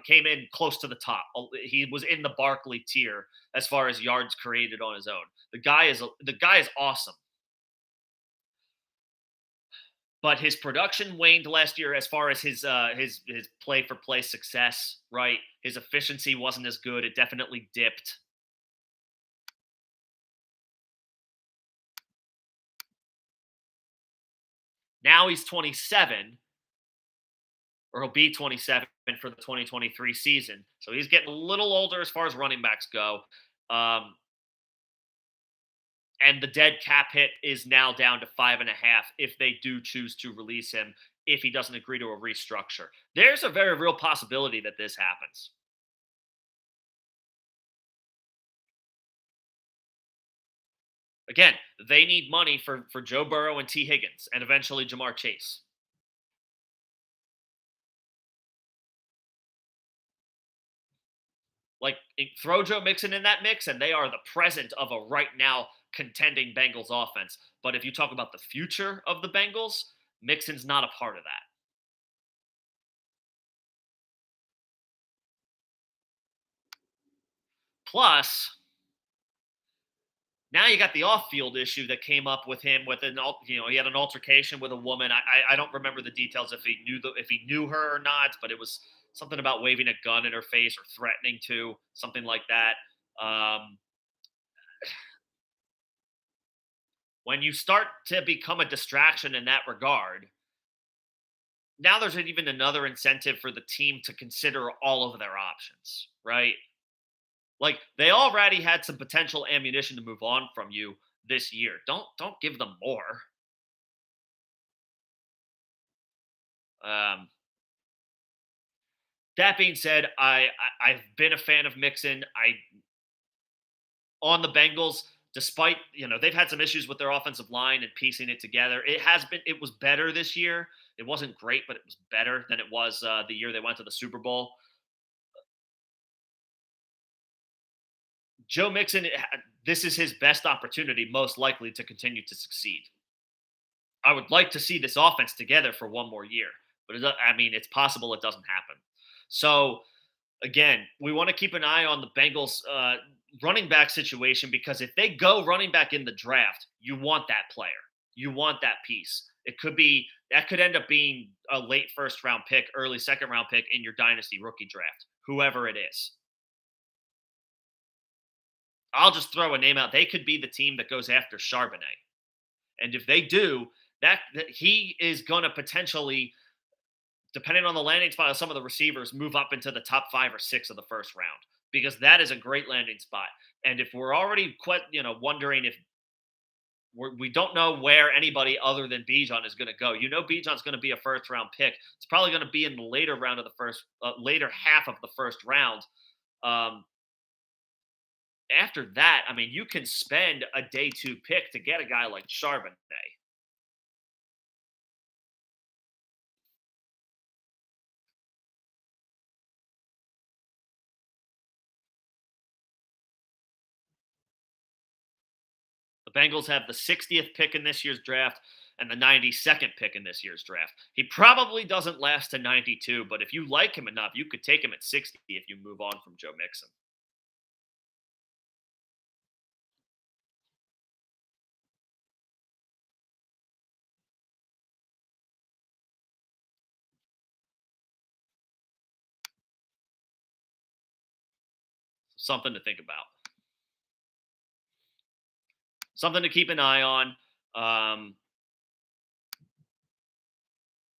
came in close to the top. He was in the Barkley tier as far as yards created on his own. The guy is awesome. But his production waned last year as far as his play for play success, right? His efficiency wasn't as good. It definitely dipped. Now he's 27, or he'll be 27 for the 2023 season. So he's getting a little older as far as running backs go. Um, and the dead cap hit is now down to 5.5 if they do choose to release him if he doesn't agree to a restructure. There's a very real possibility that this happens. Again, they need money for Joe Burrow and T. Higgins and eventually Jamar Chase. Like throw Joe Mixon in that mix, and they are the present of a right now contending Bengals offense. But if you talk about the future of the Bengals, Mixon's not a part of that. Plus, now you got the off-field issue that came up with him with he had an altercation with a woman. I don't remember the details if he knew her or not, but it was something about waving a gun in her face or threatening to something like that. Um, when you start to become a distraction in that regard, now there's even another incentive for the team to consider all of their options, right? Like they already had some potential ammunition to move on from you this year. Don't give them more. Um, that being said, I've been a fan of Mixon. I on the Bengals, despite they've had some issues with their offensive line and piecing it together. It was better this year. It wasn't great, but it was better than it was the year they went to the Super Bowl. Joe Mixon, this is his best opportunity, most likely, to continue to succeed. I would like to see this offense together for one more year, but I mean, it's possible it doesn't happen. So again, we want to keep an eye on the Bengals running back situation because if they go running back in the draft, you want that player, you want that piece. That could end up being a late first round pick, early second round pick in your dynasty rookie draft, whoever it is. I'll just throw a name out. They could be the team that goes after Charbonnet. And if they do, that he is going to potentially, depending on the landing spot of some of the receivers, move up into the top 5 or 6 of the first round because that is a great landing spot. And if we're already quite, wondering if we don't know where anybody other than Bijan is going to go, Bijan's going to be a first round pick. It's probably going to be in the later round of the later half of the first round. Um, After that, I mean, you can spend a day 2 pick to get a guy like Charbonnet. The Bengals have the 60th pick in this year's draft and the 92nd pick in this year's draft. He probably doesn't last to 92, but if you like him enough, you could take him at 60 if you move on from Joe Mixon. Something to think about. Something to keep an eye on. Um,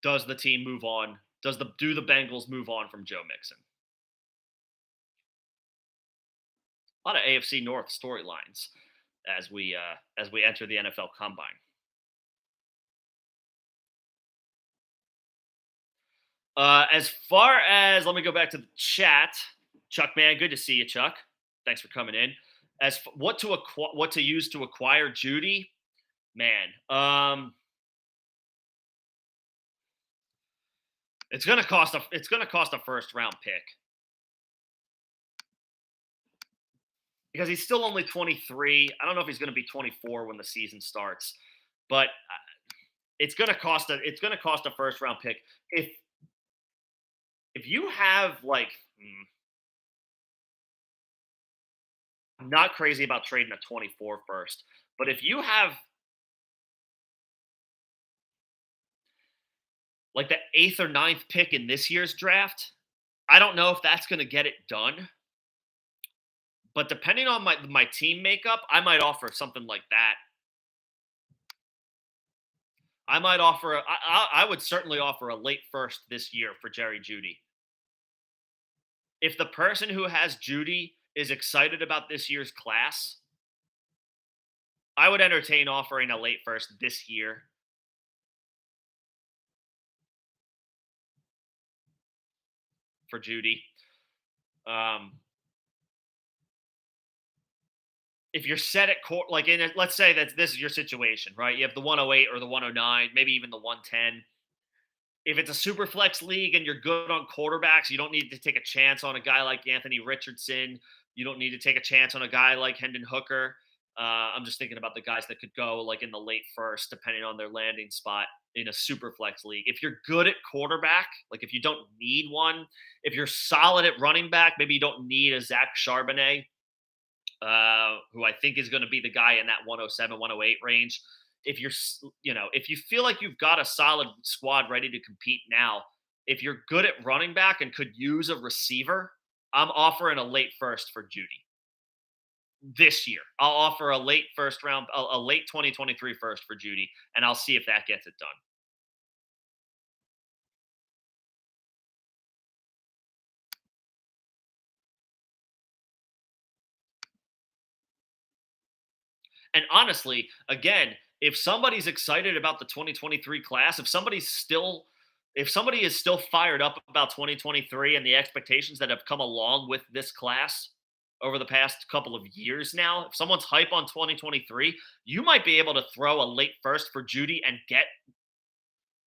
does the team move on? Do the Bengals move on from Joe Mixon? A lot of AFC North storylines as we enter the NFL Combine. As far as let me go back to the chat. Chuck, man, good to see you, Chuck. Thanks for coming in. What to use to acquire Jeudy, man. It's gonna cost a first round pick because he's still only 23. I don't know if he's gonna be 24 when the season starts, but it's gonna cost a first round pick if you have like. I'm not crazy about trading a 24 first, but if you have like the 8th or ninth pick in this year's draft, I don't know if that's going to get it done. But depending on my team makeup, I might offer something like that. I would certainly offer a late first this year for Jerry Jeudy. If the person who has Jeudy is excited about this year's class, I would entertain offering a late first this year for Jeudy. Um, if you're set at court, like let's say that this is your situation, right? You have the 108 or the 109, maybe even the 110. If it's a super flex league and you're good on quarterbacks, you don't need to take a chance on a guy like Anthony Richardson. You don't need to take a chance on a guy like Hendon Hooker. I'm just thinking about the guys that could go like in the late first, depending on their landing spot in a super flex league. If you're good at quarterback, like if you don't need one, if you're solid at running back, maybe you don't need a Zach Charbonnet, who I think is going to be the guy in that 107, 108 range. If you feel like you've got a solid squad ready to compete now, if you're good at running back and could use a receiver, I'm offering a late first for Jeudy this year. I'll offer a late first round, a late 2023 first for Jeudy, and I'll see if that gets it done. And honestly, again, if somebody's excited about the 2023 class, if somebody is still fired up about 2023 and the expectations that have come along with this class over the past couple of years now, if someone's hype on 2023, you might be able to throw a late first for Jeudy and get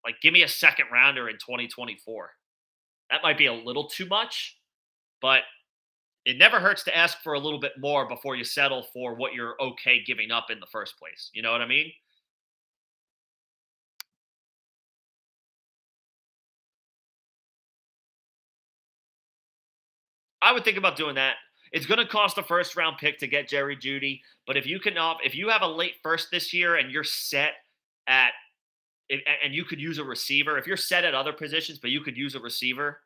like give me a second rounder in 2024. That might be a little too much, but it never hurts to ask for a little bit more before you settle for what you're okay giving up in the first place. You know what I mean? I would think about doing that. It's going to cost a first round pick to get Jerry Judy, but if you have a late first this year and you're set at and you could use a receiver, if you're set at other positions but you could use a receiver,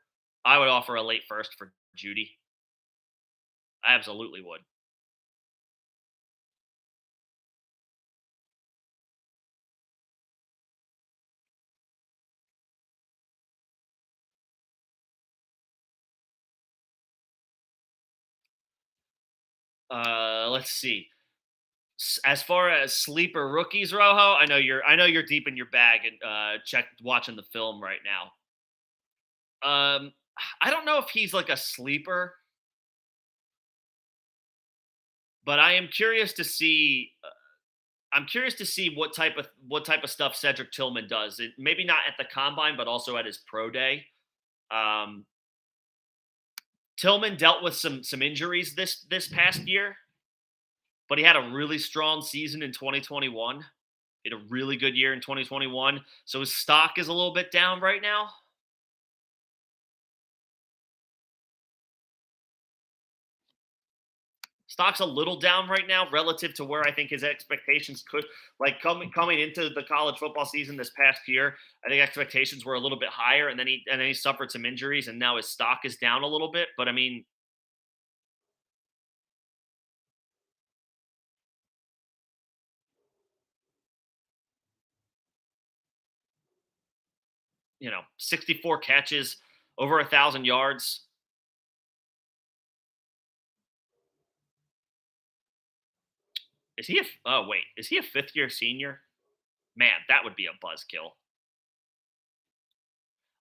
I would offer a late first for Judy. I absolutely would. Let's see. As far as sleeper rookies, Rojo, I know you're deep in your bag and check watching the film right now. I don't know if he's like a sleeper, but I am curious to see. I'm curious to see what type of stuff Cedric Tillman does. Maybe not at the combine, but also at his pro day. Um, Tillman dealt with some injuries this past year, but he had a really strong season in 2021. He had a really good year in 2021. So his stock is a little bit down right now. Stock's a little down right now relative to where I think his expectations could like coming into the college football season this past year. I think expectations were a little bit higher, and then he suffered some injuries, and now his stock is down a little bit. But I mean, 64 catches, over 1,000 yards. Is he a? Oh wait, is he a fifth year senior? Man, that would be a buzzkill.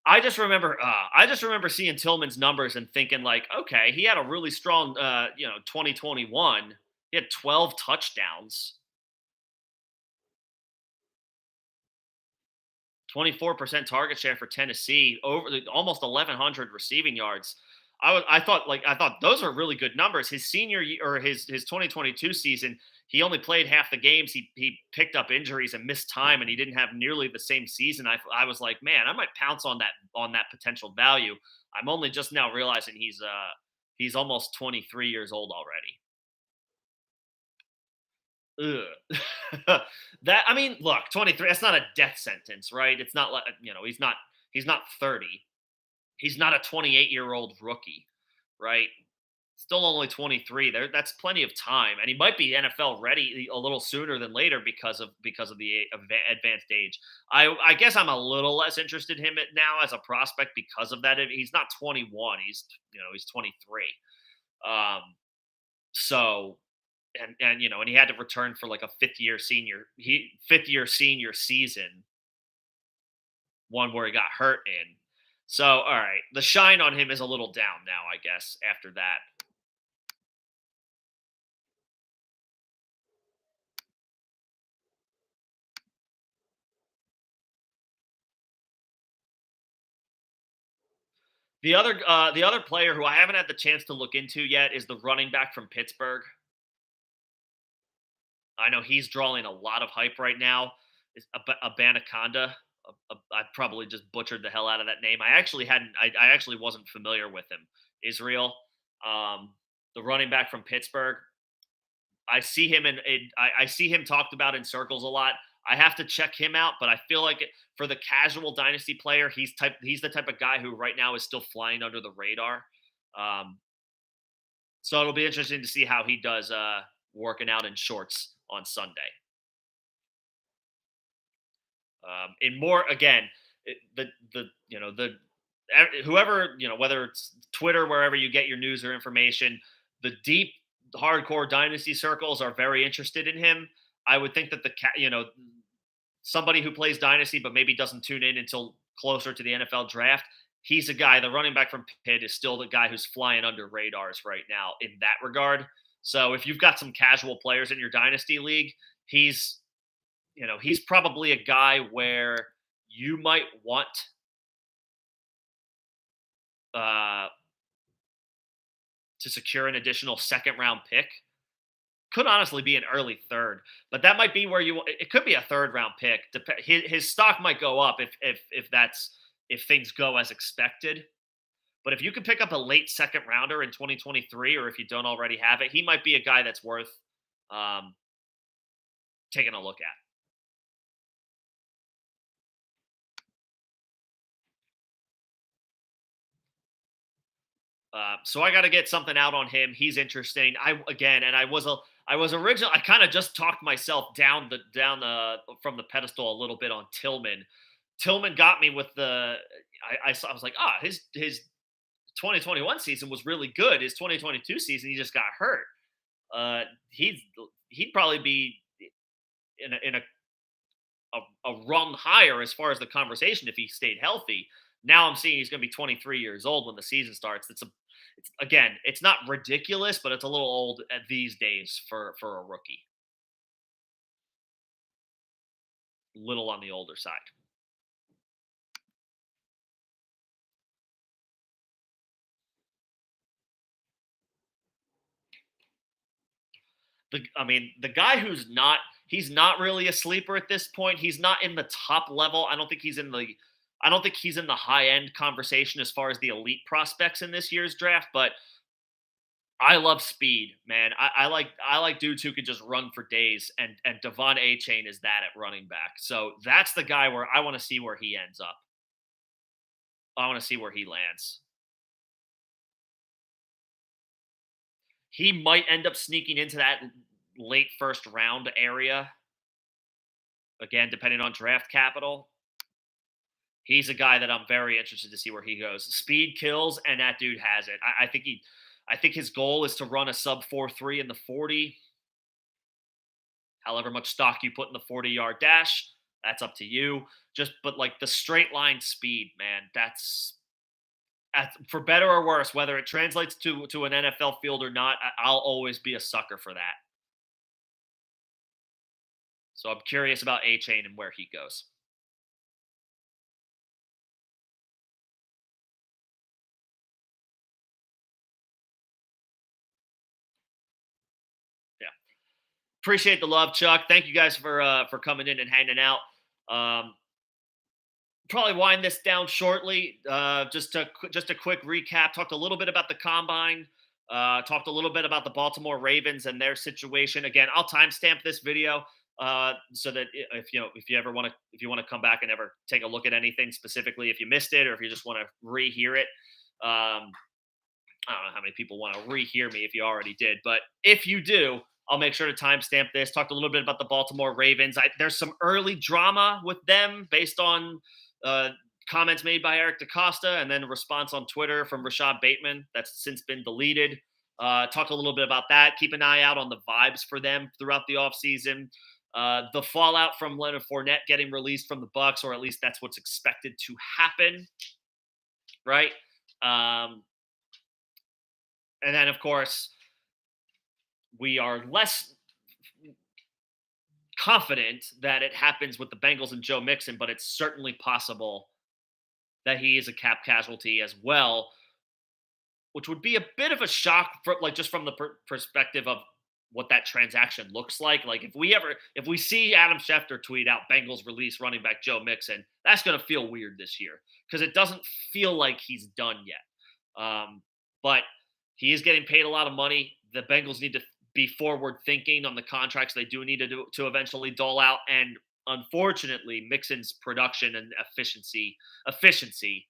I just remember seeing Tillman's numbers and thinking like, okay, he had a really strong 2021. He had 12 touchdowns, 24% target share for Tennessee, almost 1,100 receiving yards. I thought those are really good numbers. His senior year or his 2022 season, he only played half the games. He picked up injuries and missed time, and he didn't have nearly the same season. I was like, man, I might pounce on that potential value. I'm only just now realizing he's almost 23 years old already. Ugh. That I mean, look, 23. That's not a death sentence, right? It's not like he's not 30. He's not a 28-year-old rookie, right? Still only 23. That's plenty of time, and he might be NFL ready a little sooner than later because of the advanced age. I guess I'm a little less interested in him now as a prospect because of that. He's not 21. He's 23. Um, so and he had to return for like a fifth year senior season, one where he got hurt in. So all right, the shine on him is a little down now, I guess, after that. The other player who I haven't had the chance to look into yet is the running back from Pittsburgh. I know he's drawing a lot of hype right now. Is a Banaconda. I probably just butchered the hell out of that name. I actually wasn't familiar with him. Israel, um, the running back from Pittsburgh. I see him I see him talked about in circles a lot. I have to check him out, but I feel like for the casual dynasty player, he's the type of guy who right now is still flying under the radar. Um, so it'll be interesting to see how he does working out in shorts on Sunday. In more again, the whoever whether it's Twitter, wherever you get your news or information, the deep hardcore dynasty circles are very interested in him. I would think that somebody who plays dynasty but maybe doesn't tune in until closer to the NFL draft. He's a guy. The running back from Pitt is still the guy who's flying under radars right now in that regard. So if you've got some casual players in your dynasty league, he's he's probably a guy where you might want uh, to secure an additional second round pick. Could honestly be an early third, but that might be where it could be a third round pick. His stock might go up if things go as expected. But if you could pick up a late second rounder in 2023, or if you don't already have it, he might be a guy that's worth um, taking a look at. So I got to get something out on him. He's interesting. I was original. I kind of just talked myself down the from the pedestal a little bit on Tillman. Tillman got me with I was like, his 2021 season was really good. His 2022 season, he just got hurt. Uh, he'd probably be in a rung higher as far as the conversation if he stayed healthy. Now I'm seeing he's going to be 23 years old when the season starts. It's not ridiculous, but it's a little old at these days for a rookie. Little on the older side. The guy he's not really a sleeper at this point. He's not in the top level. I don't think he's in the high end conversation as far as the elite prospects in this year's draft, but I love speed, man. I like dudes who can just run for days, and Devon Chain is that at running back. So that's the guy where I want to see where he ends up. I want to see where he lands. He might end up sneaking into that late first round area. Again, depending on draft capital. He's a guy that I'm very interested to see where he goes. Speed kills, and that dude has it. I think his goal is to run a sub 4.3 in the 40. However much stock you put in the 40-yard dash, that's up to you. But like the straight line speed, man, that's for better or worse, whether it translates to an NFL field or not, I'll always be a sucker for that. So I'm curious about Chain and where he goes. Yeah. Appreciate the love, Chuck. Thank you guys for coming in and hanging out. Um, Probably wind this down shortly. Just a quick recap. Talked a little bit about the combine. Talked a little bit about the Baltimore Ravens and their situation. Again, I'll timestamp this video so that if you want to come back and ever take a look at anything specifically, if you missed it or if you just want to rehear it. I don't know how many people want to rehear me if you already did, but if you do, I'll make sure to timestamp this. Talked a little bit about the Baltimore Ravens. There's some early drama with them based on uh, comments made by Eric DaCosta and then a response on Twitter from Rachaad Bateman that's since been deleted. Talked a little bit about that. Keep an eye out on the vibes for them throughout the offseason. The fallout from Leonard Fournette getting released from the Bucks, or at least that's what's expected to happen, right? Um, and then, of course, we are less confident that it happens with the Bengals and Joe Mixon, but it's certainly possible that he is a cap casualty as well, which would be a bit of a shock for just from the perspective of what that transaction looks like. Like if we see Adam Schefter tweet out Bengals release running back Joe Mixon, that's going to feel weird this year because it doesn't feel like he's done yet. But he is getting paid a lot of money. The Bengals need to be forward thinking on the contracts they do need to eventually dole out. And unfortunately, Mixon's production and efficiency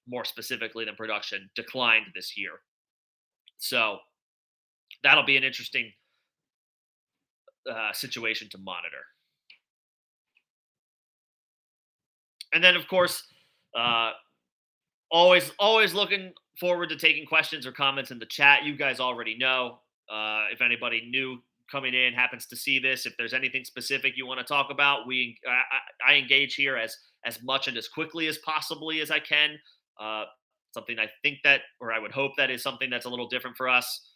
more specifically than production declined this year. So that'll be an interesting situation to monitor. And then, of course, always looking forward to taking questions or comments in the chat. You guys already know. If anybody new coming in happens to see this, if there's anything specific you want to talk about, I engage here as much and as quickly as possibly as I can. Uh, Something I think that, or I would hope that is something that's a little different for us.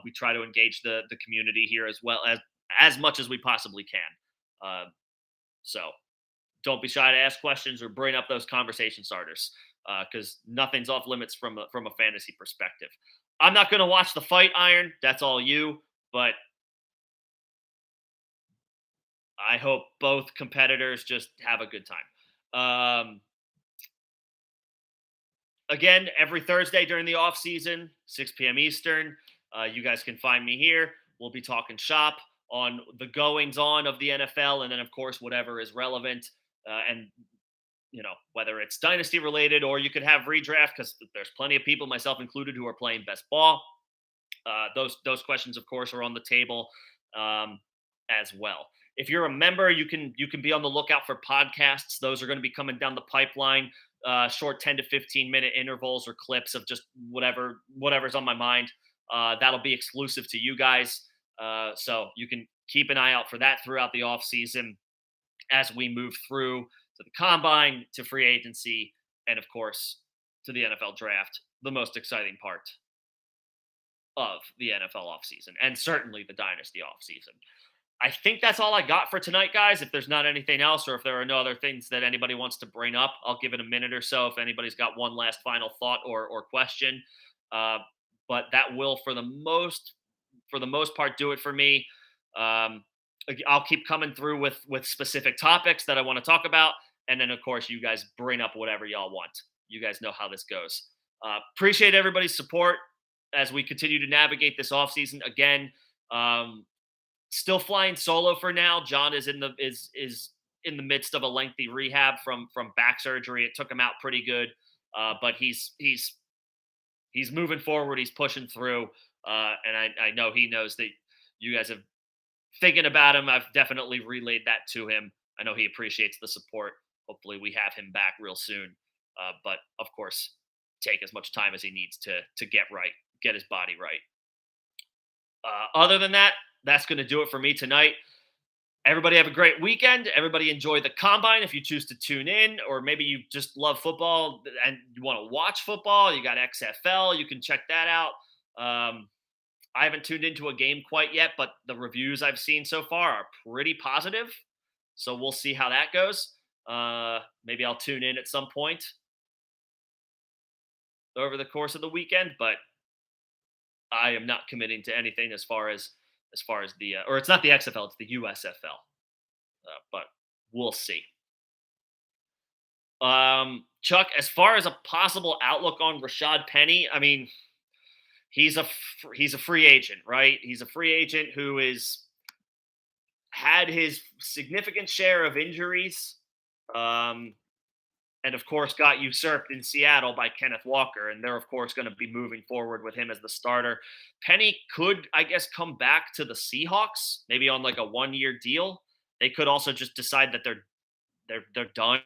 We try to engage the community here as much as we possibly can. So don't be shy to ask questions or bring up those conversation starters, because nothing's off limits from a fantasy perspective. I'm not going to watch the fight, Iron. That's all you. But I hope both competitors just have a good time. Again, every Thursday during the off season, 6 p.m. Eastern, you guys can find me here. We'll be talking shop on the goings on of the NFL, and then of course whatever is relevant. And whether it's dynasty related or you could have redraft, because there's plenty of people, myself included, who are playing best ball. Those questions, of course, are on the table as well. If you're a member, you can be on the lookout for podcasts. Those are going to be coming down the pipeline. Short 10 to 15 minute intervals or clips of just whatever's on my mind. That'll be exclusive to you guys. So you can keep an eye out for that throughout the off season as we move through to the combine, to free agency, and of course to the NFL draft, the most exciting part of the NFL offseason, and certainly the dynasty offseason. I think that's all I got for tonight, guys. If there's not anything else, or if there are no other things that anybody wants to bring up, I'll give it a minute or so if anybody's got one last final thought or question. Uh, but that will, for the most part, do it for me. Um, I'll keep coming through with specific topics that I want to talk about, and then of course you guys bring up whatever y'all want. You guys know how this goes. Appreciate everybody's support as we continue to navigate this offseason. Again, still flying solo for now. John is in the midst of a lengthy rehab from back surgery. It took him out pretty good, but he's moving forward. He's pushing through, and I know he knows that you guys have thinking about him. I've definitely relayed that to him. I know he appreciates the support. Hopefully, we have him back real soon. But of course, take as much time as he needs to get his body right. Other than that, that's going to do it for me tonight. Everybody have a great weekend. Everybody enjoy the combine if you choose to tune in, or maybe you just love football and you want to watch football. You got XFL. You can check that out. I haven't tuned into a game quite yet, but the reviews I've seen so far are pretty positive. So we'll see how that goes. Maybe I'll tune in at some point over the course of the weekend, but I am not committing to anything as far as the or it's not the XFL, it's the USFL. But we'll see. Chuck, as far as a possible outlook on Rachaad Penny, I mean, he's a free agent, right? He's a free agent who is had his significant share of injuries. And of course got usurped in Seattle by Kenneth Walker, and they're of course going to be moving forward with him as the starter. Penny could, I guess, come back to the Seahawks, maybe on like a 1-year deal. They could also just decide that they're done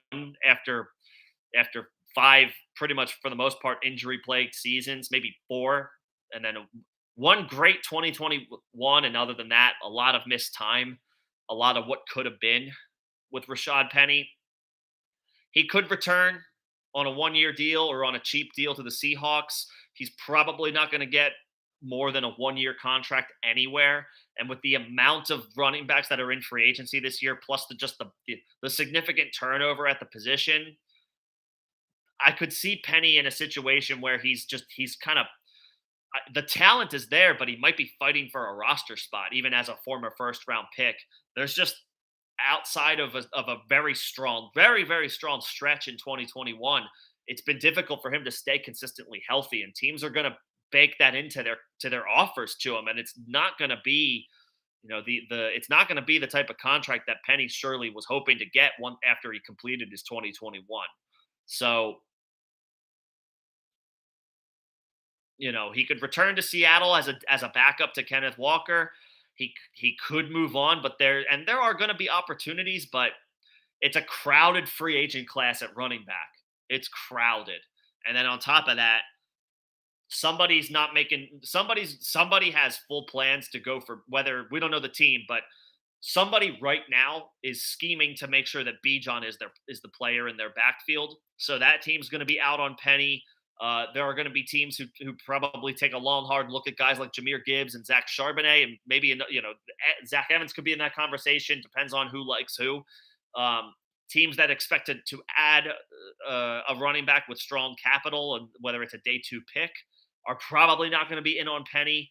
after 5, pretty much for the most part, injury plagued seasons, maybe 4, and then one great 2021, and other than that, a lot of missed time, a lot of what could have been with Rachaad Penny. He could return on a 1-year deal or on a cheap deal to the Seahawks. He's probably not going to get more than a 1-year contract anywhere. And with the amount of running backs that are in free agency this year, plus the significant turnover at the position, I could see Penny in a situation where he's kind of the talent is there, but he might be fighting for a roster spot, even as a former first round pick. There's just outside of a very strong, very, very strong stretch in 2021, it's been difficult for him to stay consistently healthy, and teams are going to bake that into their offers to him, and it's not going to be, it's not going to be the type of contract that Penny surely was hoping to get one after he completed his 2021. So, he could return to Seattle as a backup to Kenneth Walker. He could move on, but there are going to be opportunities, but it's a crowded free agent class at running back. It's crowded. And then on top of that, somebody's not making somebody has full plans to go for, whether we don't know the team, but somebody right now is scheming to make sure that Bijan is the player in their backfield. So that team's going to be out on Penny. There are going to be teams who probably take a long, hard look at guys like Jameer Gibbs and Zach Charbonnet, and maybe Zach Evans could be in that conversation. Depends on who likes who. Teams that expected to add a running back with strong capital, and whether it's a day two pick, are probably not going to be in on Penny.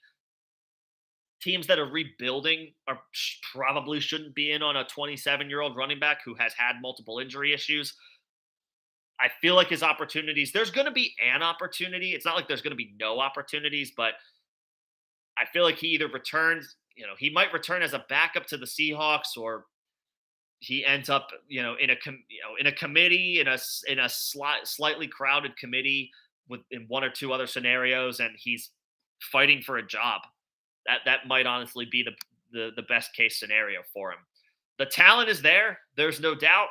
Teams that are rebuilding probably shouldn't be in on a 27-year-old running back who has had multiple injury issues. I feel like his opportunities, there's going to be an opportunity. It's not like there's going to be no opportunities, but I feel like he either returns, he might return as a backup to the Seahawks, or he ends up, in a committee, in a slightly crowded committee with in one or two other scenarios, and he's fighting for a job. That might honestly be the best case scenario for him. The talent is there. There's no doubt.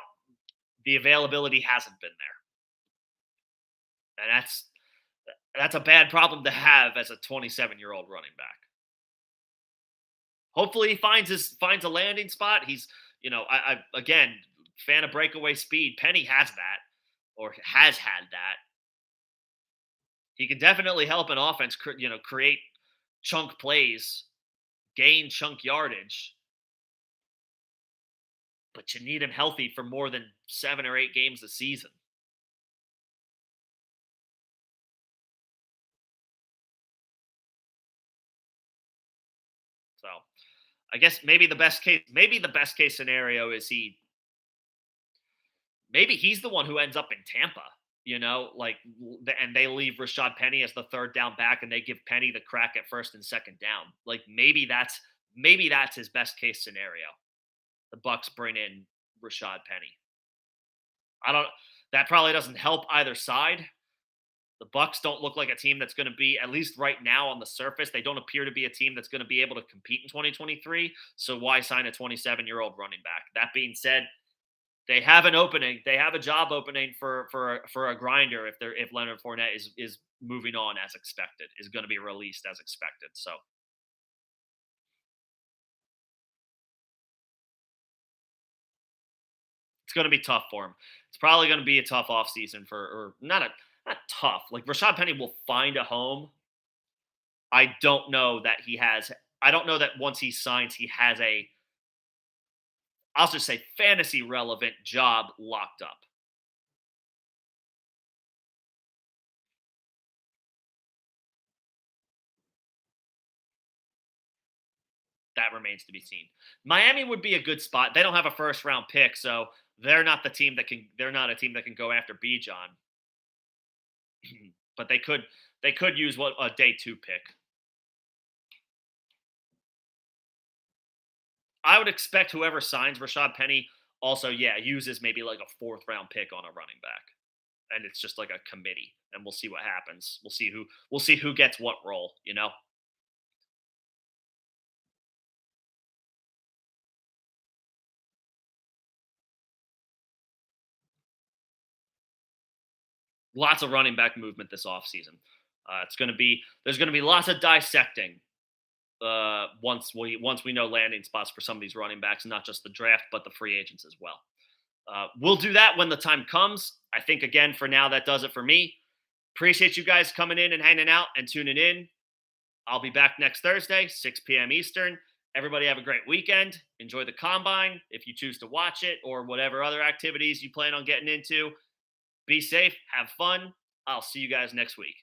The availability hasn't been there, and that's a bad problem to have as a 27-year-old running back. Hopefully, he finds a landing spot. He's, I again, fan of breakaway speed. Penny has that, or has had that. He can definitely help an offense, create chunk plays, gain chunk yardage, but you need him healthy for more than 7 or 8 games a season. So I guess maybe the best case scenario is maybe he's the one who ends up in Tampa, and they leave Rashad Penny as the third down back, and they give Penny the crack at first and second down. Like maybe that's his best case scenario. The Bucks bring in Rashad Penny. I don't. That probably doesn't help either side. The Bucks don't look like a team that's going to be, at least right now on the surface, they don't appear to be a team that's going to be able to compete in 2023. So why sign a 27-year-old running back? That being said, they have an opening. They have a job opening for a grinder if Leonard Fournette is moving on as expected, is going to be released as expected. So it's going to be tough for him. It's probably going to be a tough offseason or not tough. Like Rashad Penny will find a home. I don't know that he has. I don't know that once he signs, he has I'll just say fantasy relevant job locked up. That remains to be seen. Miami would be a good spot. They don't have a first round pick, so they're not the team that can. They're not a team that can go after Bijan, but they could use what a day two pick. I would expect whoever signs Rashad Penny also, yeah, uses maybe like a fourth round pick on a running back, and it's just like a committee, and we'll see what happens. We'll see who gets what role. Lots of running back movement this offseason. It's going to be There's going to be lots of dissecting once we know landing spots for some of these running backs, not just the draft but the free agents as well. We'll do that when the time comes. I think again for now that does it for me. Appreciate you guys coming in and hanging out and tuning in. I'll be back next Thursday, 6 p.m. Eastern. Everybody have a great weekend. Enjoy the combine if you choose to watch it or whatever other activities you plan on getting into. Be safe, have fun. I'll see you guys next week.